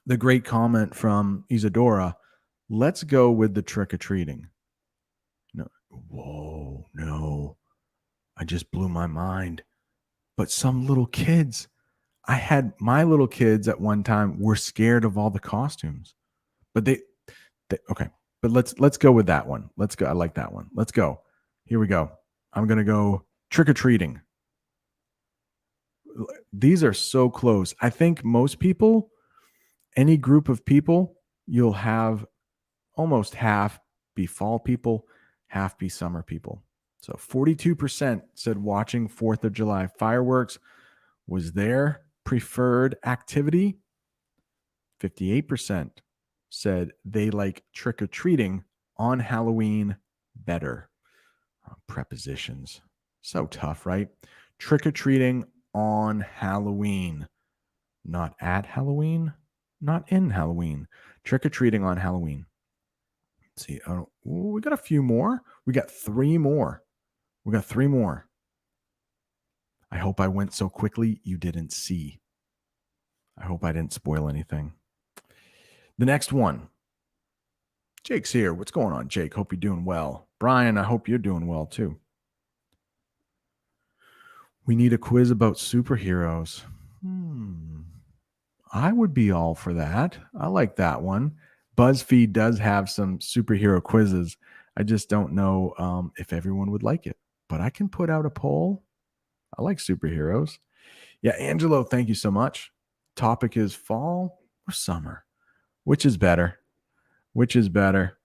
The great comment from Isadora, let's go with the trick-or-treating. No, whoa, no. I just blew my mind. But some little kids, I had my little kids at one time were scared of all the costumes. But they okay. But let's go with that one. Let's go. I like that one. Let's go. Here we go. I'm going to go trick-or-treating. These are so close. I think most people, any group of people, you'll have almost half be fall people, half be summer people. So 42% said watching 4th of July fireworks was their preferred activity. 58% said they like trick-or-treating on Halloween better. Prepositions. So tough, right? Trick-or-treating on Halloween. Not at Halloween, not in Halloween. Trick-or-treating on Halloween. Let's see. We got a few more. We got 3 more. I hope I went so quickly you didn't see. I hope I didn't spoil anything. The next one. Jake's here. What's going on, Jake? Hope you're doing well. Brian, I hope you're doing well too. We need a quiz about superheroes. I would be all for that. I like that one. BuzzFeed does have some superhero quizzes. I just don't know if everyone would like it, but I can put out a poll. I like superheroes. Yeah, Angelo, thank you so much. Topic is fall or summer? Which is better? Which is better?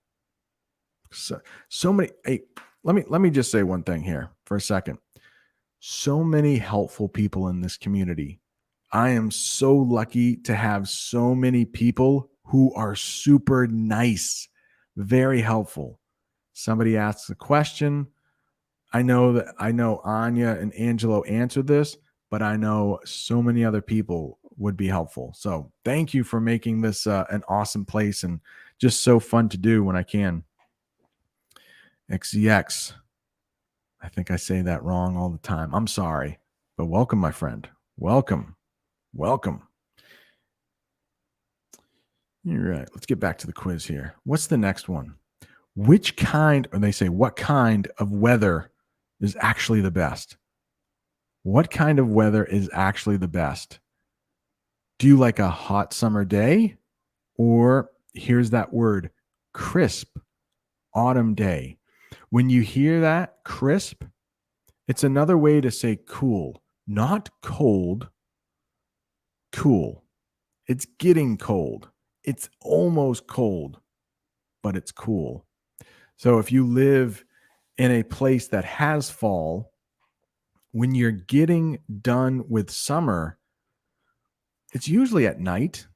So many. Hey, let me just say one thing here for a second. So many helpful people in this community. I am so lucky to have so many people who are super nice, very helpful. Somebody asks a question. I know Anya and Angelo answered this, but I know so many other people would be helpful. So thank you for making this an awesome place and just so fun to do when I can. XCX. I think I say that wrong all the time. I'm sorry, but welcome, my friend. Welcome. Welcome. All right, let's get back to the quiz here. What's the next one? Which kind, or they say, what kind of weather is actually the best? What kind of weather is actually the best? Do you like a hot summer day? Or here's that word, crisp autumn day. When you hear that, crisp, it's another way to say cool, not cold, cool. It's getting cold. It's almost cold, but it's cool. So if you live in a place that has fall, when you're getting done with summer, it's usually at night.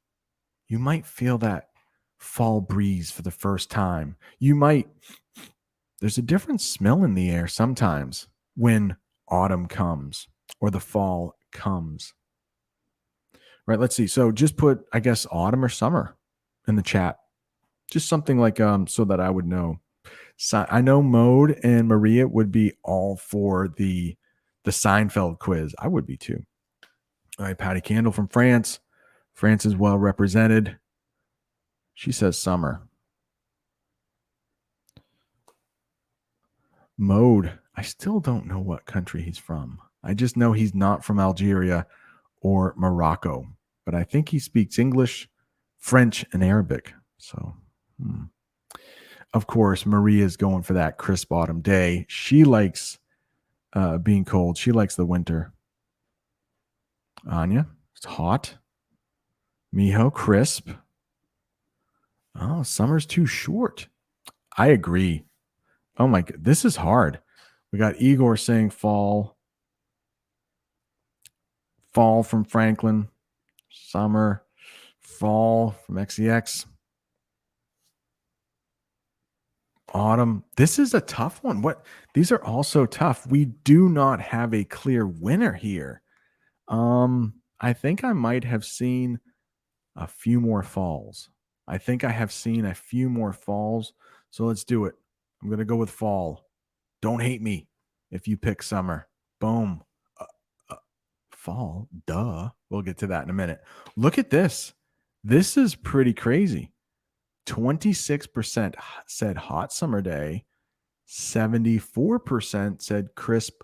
You might feel that fall breeze for the first time. There's a different smell in the air sometimes when autumn comes or the fall comes. Right, let's see. So just put, I guess, autumn or summer in the chat. Just something like so that I would know. So I know Mode and Maria would be all for the Seinfeld quiz. I would be too. All right, Patty Candle from France. France is well represented. She says summer. Mode. I still don't know what country he's from. I just know he's not from Algeria or Morocco, but I think he speaks English, French, and Arabic. So, of course, Maria's going for that crisp autumn day. She likes being cold. She likes the winter. Anya, it's hot. Miho, crisp. Oh, summer's too short. I agree. Oh my god, this is hard. We got Igor saying fall. Fall from Franklin. Summer. Fall from XEX. Autumn. This is a tough one. These are also tough. We do not have a clear winner here. I think I might have seen a few more falls. I think I have seen a few more falls. So let's do it. I'm going to go with fall. Don't hate me if you pick summer. Boom. Fall. Duh. We'll get to that in a minute. Look at this. This is pretty crazy. 26% said hot summer day. 74% said crisp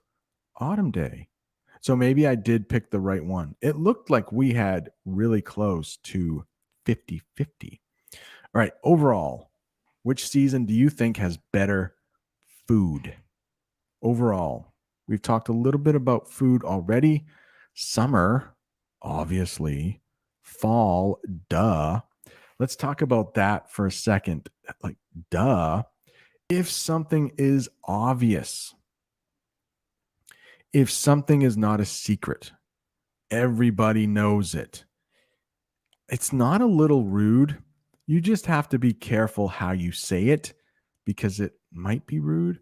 autumn day. So maybe I did pick the right one. It looked like we had really close to 50-50. All right, overall, which season do you think has better food? Overall, we've talked a little bit about food already. Summer, obviously. Fall, duh. Let's talk about that for a second. Like, duh. If something is obvious, if something is not a secret, everybody knows it. It's not a little rude. You just have to be careful how you say it because it might be rude.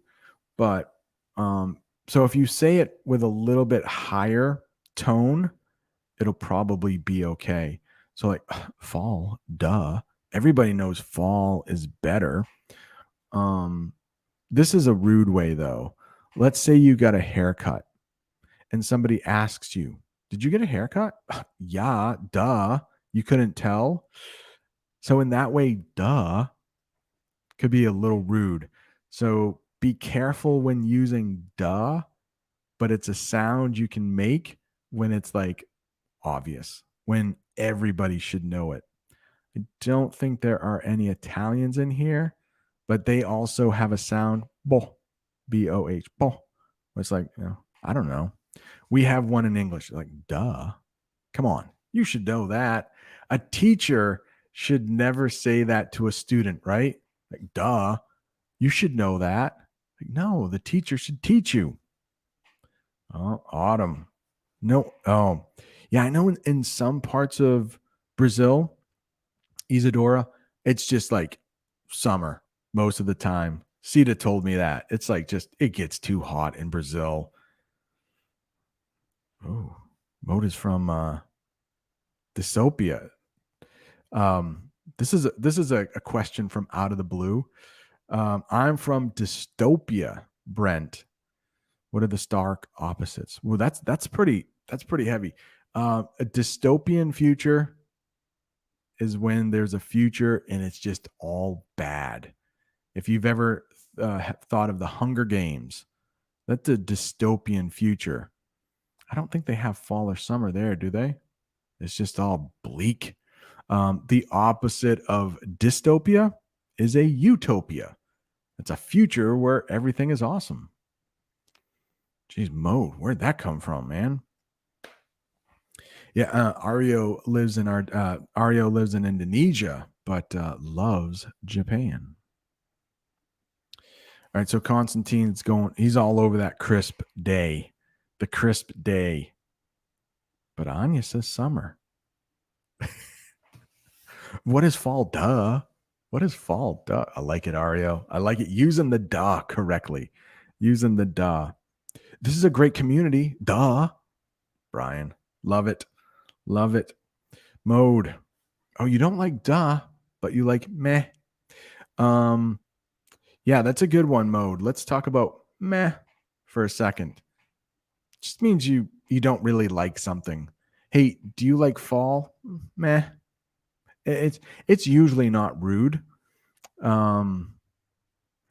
But so if you say it with a little bit higher tone, it'll probably be okay. So like fall, duh. Everybody knows fall is better. This is a rude way though. Let's say you got a haircut and somebody asks you, "Did you get a haircut?" Yeah, duh. You couldn't tell. So in that way, duh could be a little rude. So be careful when using duh, but it's a sound you can make when it's like obvious, when everybody should know it. I don't think there are any Italians in here, but they also have a sound boh, B-O-H, boh. It's like, I don't know. We have one in English, like duh. Come on, you should know that. A teacher should never say that to a student, right? Like, duh, you should know that. Like, no, the teacher should teach you. Oh, autumn. No. Oh, yeah. I know in some parts of Brazil, Isadora, it's just like summer most of the time. Sita told me that. It's like it gets too hot in Brazil. Oh, Mode is from Dystopia. This is a question from out of the blue. I'm from Dystopia, Brent. What are the stark opposites? Well, that's pretty heavy. A dystopian future is when there's a future and it's just all bad. If you've ever thought of the Hunger Games, that's a dystopian future. I don't think they have fall or summer there, do they? It's just all bleak. The opposite of dystopia is a utopia. It's a future where everything is awesome. Geez, Mode, where'd that come from, man? Yeah, Ario lives in Indonesia, but loves Japan. All right, so Constantine's he's all over that crisp day, the crisp day. But Anya says summer. What is fall? Duh. What is fall? Duh. I like it, Ario. I like it. Using the duh correctly. Using the duh. This is a great community. Duh. Brian. Love it. Love it. Mode. Oh, you don't like duh, but you like meh. Yeah, that's a good one, Mode. Let's talk about meh for a second. Just means you don't really like something. Hey, do you like fall? Meh. It's usually not rude. Yeah,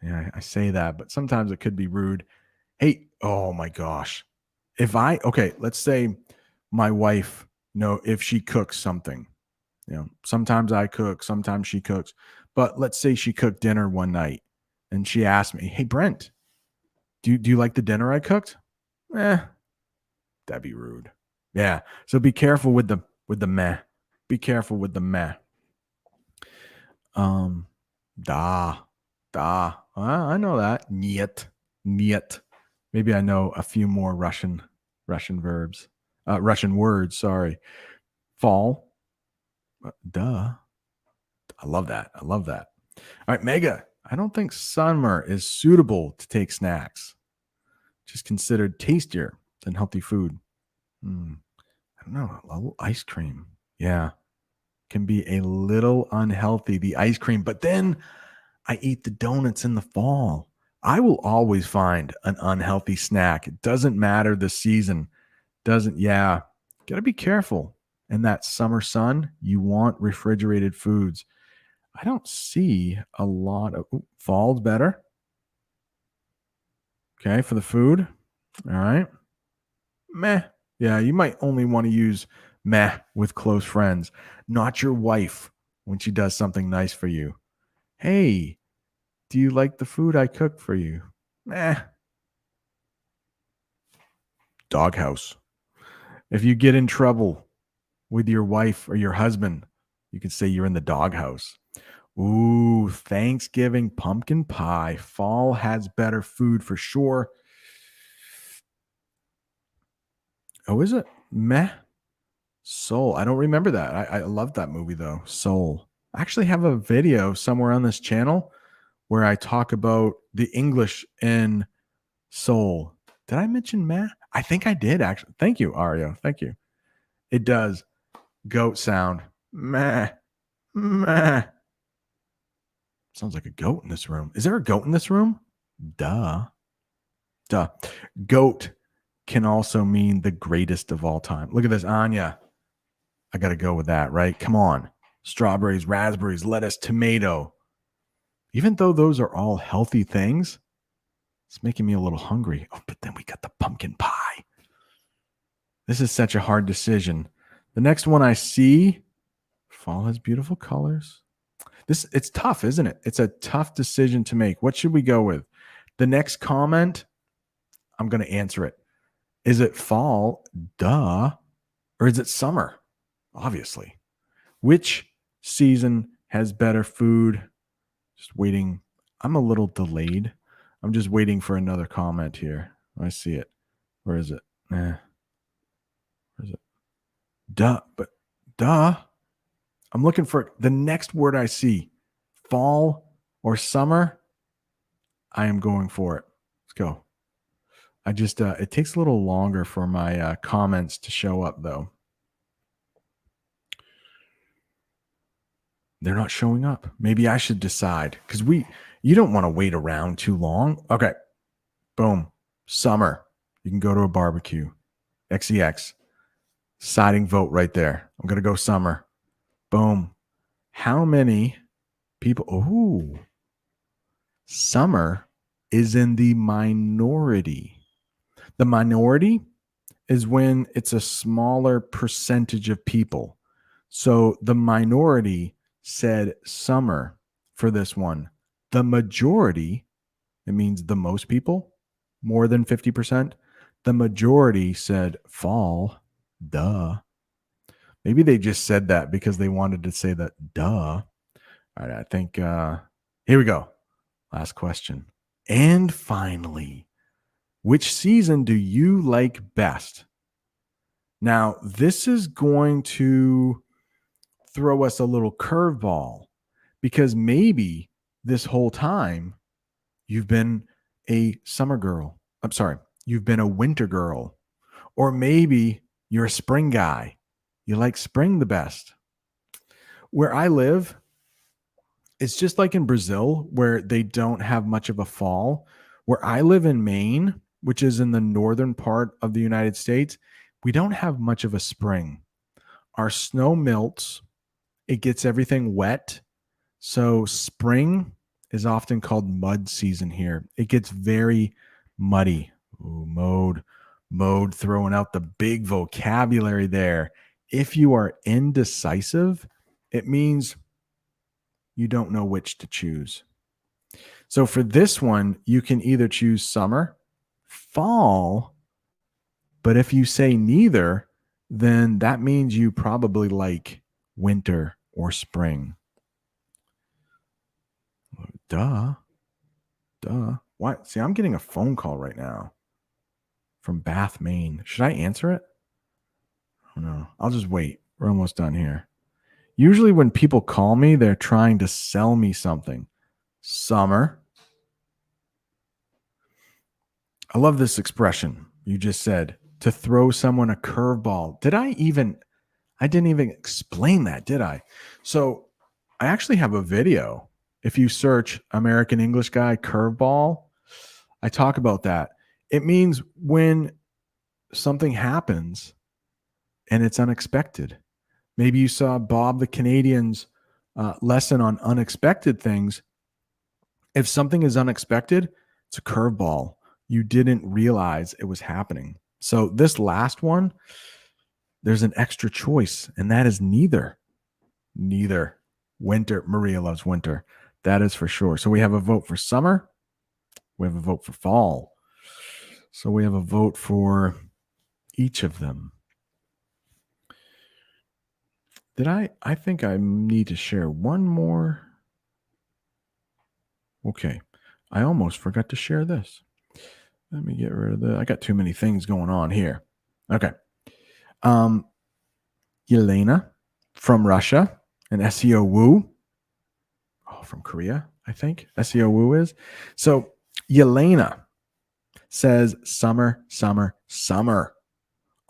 I say that, but sometimes it could be rude. Hey, oh my gosh. Okay, let's say my wife, if she cooks something, sometimes I cook, sometimes she cooks, but let's say she cooked dinner one night and she asked me, "Hey, Brent, do you like the dinner I cooked?" That'd be rude. Yeah. So be careful with the meh. Be careful with the meh. Da, da. I know that. Niet, niet. Maybe I know a few more Russian verbs, Russian words. Sorry. Fall. Duh. I love that. I love that. All right, Mega. I don't think summer is suitable to take snacks. Just considered tastier than healthy food. I don't know. A little ice cream. Yeah. Can be a little unhealthy, the ice cream, but then I eat the donuts in the fall. I will always find an unhealthy snack. It doesn't matter the season. Yeah. Got to be careful. In that summer sun, you want refrigerated foods. I don't see a lot of fall's better. Okay, for the food. All right. Meh. Yeah, you might only want to use meh with close friends, not your wife when she does something nice for you. Hey, do you like the food I cooked for you? Meh. Doghouse. If you get in trouble with your wife or your husband, you can say you're in the doghouse. Ooh, Thanksgiving pumpkin pie. Fall has better food for sure. Oh, is it? Meh. Soul. I don't remember that. I love that movie though. Soul. I actually have a video somewhere on this channel where I talk about the English in Soul. Did I mention meh? I think I did actually. Thank you, Ario. Thank you. It does. Goat sound. Meh. Meh. Sounds like a goat in this room. Is there a goat in this room? Duh. Duh. Goat can also mean the greatest of all time. Look at this, Anya. I got to go with that, right? Come on. Strawberries, raspberries, lettuce, tomato. Even though those are all healthy things, it's making me a little hungry. Oh, but then we got the pumpkin pie. This is such a hard decision. The next one I see, Fall has beautiful colors. It's tough, isn't it? It's a tough decision to make. What should we go with? The next comment, I'm going to answer it. Is it fall? Duh. Or is it summer? Obviously. Which season has better food? Just waiting. I'm a little delayed. I'm just waiting for another comment here. I see it. Where is it? Where is it? Duh. But duh. I'm looking for the next word I see. Fall or summer. I am going for it. Let's go. I just it takes a little longer for my comments to show up though. They're not showing up. Maybe I should decide because you don't want to wait around too long. Okay. Boom. Summer. You can go to a barbecue. XEX. Siding vote right there. I'm going to go summer. Boom. How many people? Ooh. Summer is in the minority. The minority is when it's a smaller percentage of people. So the minority said summer for this one. The majority, it means the most people, more than 50%. The majority said fall. Duh. Maybe they just said that because they wanted to say that duh. All right, I think here we go. Last question. And finally, which season do you like best? Now, this is going to throw us a little curveball because maybe this whole time you've been a summer girl. I'm sorry, you've been a winter girl. Or maybe you're a spring guy. You like spring the best. Where I live, it's just like in Brazil where they don't have much of a fall. Where I live in Maine, which is in the northern part of the United States, we don't have much of a spring. Our snow melts, it gets everything wet. So spring is often called mud season here. It gets very muddy. Ooh, mode, throwing out the big vocabulary there. If you are indecisive, it means you don't know which to choose. So for this one, you can either choose summer, fall, but if you say neither, then that means you probably like winter or spring. Duh. What? See, I'm getting a phone call right now from Bath, Maine. Should I answer it? I don't know. I'll just wait. We're almost done here. Usually when people call me, they're trying to sell me something. Summer. I love this expression you just said, to throw someone a curveball. I didn't even explain that, did I? So I actually have a video. If you search American English guy curveball, I talk about that. It means when something happens and it's unexpected. Maybe you saw Bob the Canadian's lesson on unexpected things. If something is unexpected, it's a curveball. You didn't realize it was happening. So this last one, there's an extra choice, and that is neither. Neither. Winter. Maria loves winter. That is for sure. So we have a vote for summer. We have a vote for fall. So we have a vote for each of them. I think I need to share one more. Okay. I almost forgot to share this. Let me get rid of I got too many things going on here. Okay. Yelena from Russia and SEO Woo. Oh, from Korea, I think. SEO Woo is. So Yelena says summer, summer, summer.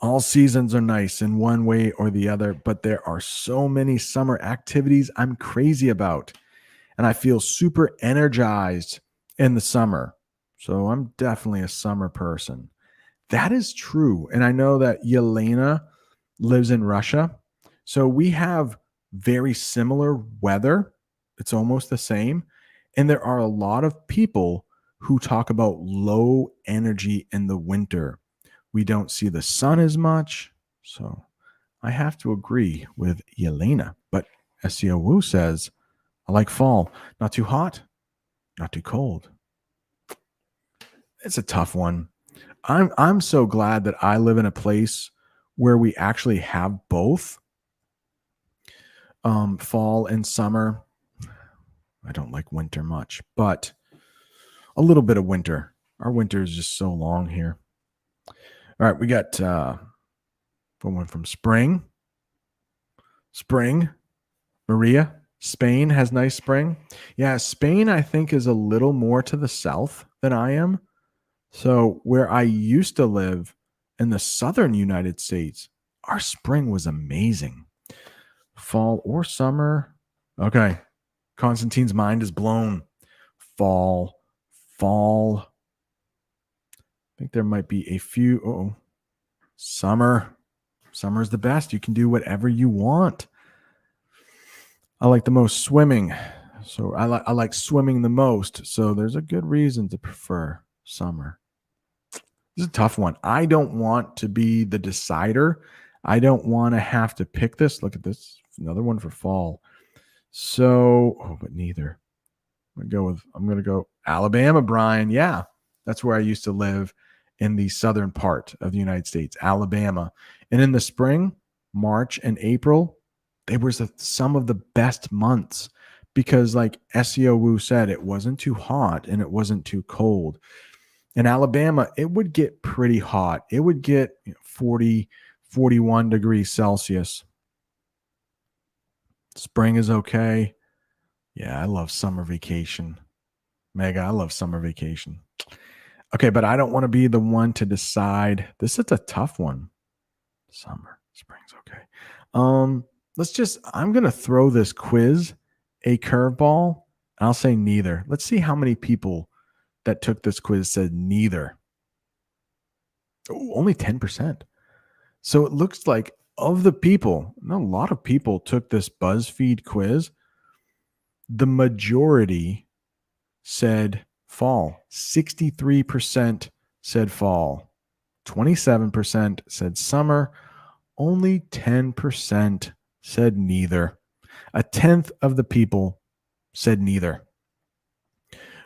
All seasons are nice in one way or the other, but there are so many summer activities I'm crazy about. And I feel super energized in the summer. So I'm definitely a summer person. That is true. And I know that Yelena lives in Russia. So we have very similar weather. It's almost the same. And there are a lot of people who talk about low energy in the winter. We don't see the sun as much. So I have to agree with Yelena. But SEO Woo says, I like fall. Not too hot, not too cold. It's a tough one. I'm so glad that I live in a place where we actually have both fall and summer. I don't like winter much, but a little bit of winter. Our winter is just so long here. All right, we got one from spring. Spring, Maria. Spain has nice spring. Yeah, Spain, I think, is a little more to the south than I am. So, where I used to live in the southern United States, our spring was amazing. Fall or summer. Okay. Constantine's mind is blown. Fall. I think there might be a few. Summer. Summer is the best. You can do whatever you want. I like the most swimming. So I like swimming the most. So there's a good reason to prefer summer. This is a tough one. I don't want to be the decider. I don't want to have to pick this. Look at this. Another one for fall. So, but neither. I'm going to go Alabama, Brian. Yeah, that's where I used to live in the southern part of the United States, Alabama. And in the spring, March and April, they were some of the best months because, like SEO Woo said, it wasn't too hot and it wasn't too cold. In Alabama, it would get pretty hot. It would get 40, 41 degrees Celsius. Spring is okay. Yeah, I love summer vacation. Mega, I love summer vacation. Okay, but I don't want to be the one to decide. This is a tough one. Summer, spring's okay. I'm going to throw this quiz a curveball. I'll say neither. Let's see how many people that took this quiz said neither. Only 10%. So it looks like of the people, a lot of people took this BuzzFeed quiz. The majority said fall. 63% said fall. 27% said summer. Only 10% said neither. A tenth of the people said neither.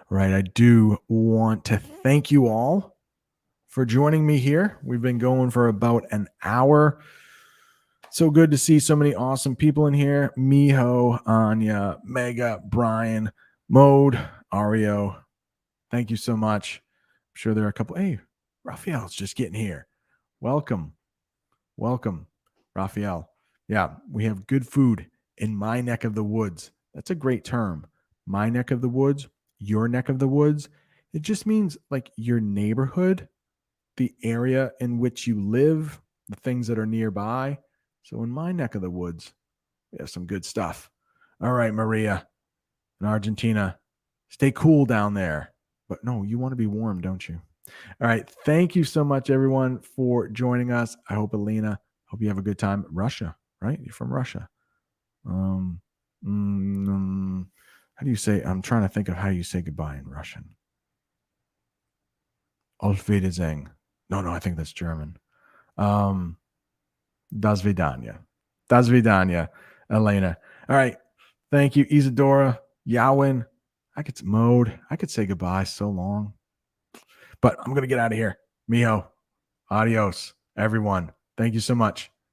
Right. I do want to thank you all for joining me here. We've been going for about an hour. So good to see so many awesome people in here. Miho, Anya, Mega, Brian, Mode, Ario. Thank you so much. I'm sure there are a couple. Hey, Raphael's just getting here. Welcome, Raphael. Yeah, we have good food in my neck of the woods. That's a great term. My neck of the woods, your neck of the woods. It just means like your neighborhood, the area in which you live, the things that are nearby. So in my neck of the woods, we have some good stuff. All right, Maria in Argentina, stay cool down there. But no, you want to be warm, don't you? All right. Thank you so much, everyone, for joining us. I hope, Alina, hope you have a good time. Russia, right? You're from Russia. How do you say? I'm trying to think of how you say goodbye in Russian. Auf Wiedersehen. No, I think that's German. Das vidanya. Das vidanya, Elena. All right. Thank you, Isadora, Yawin. I could say goodbye so long. But I'm going to get out of here. Miho, adios, everyone. Thank you so much.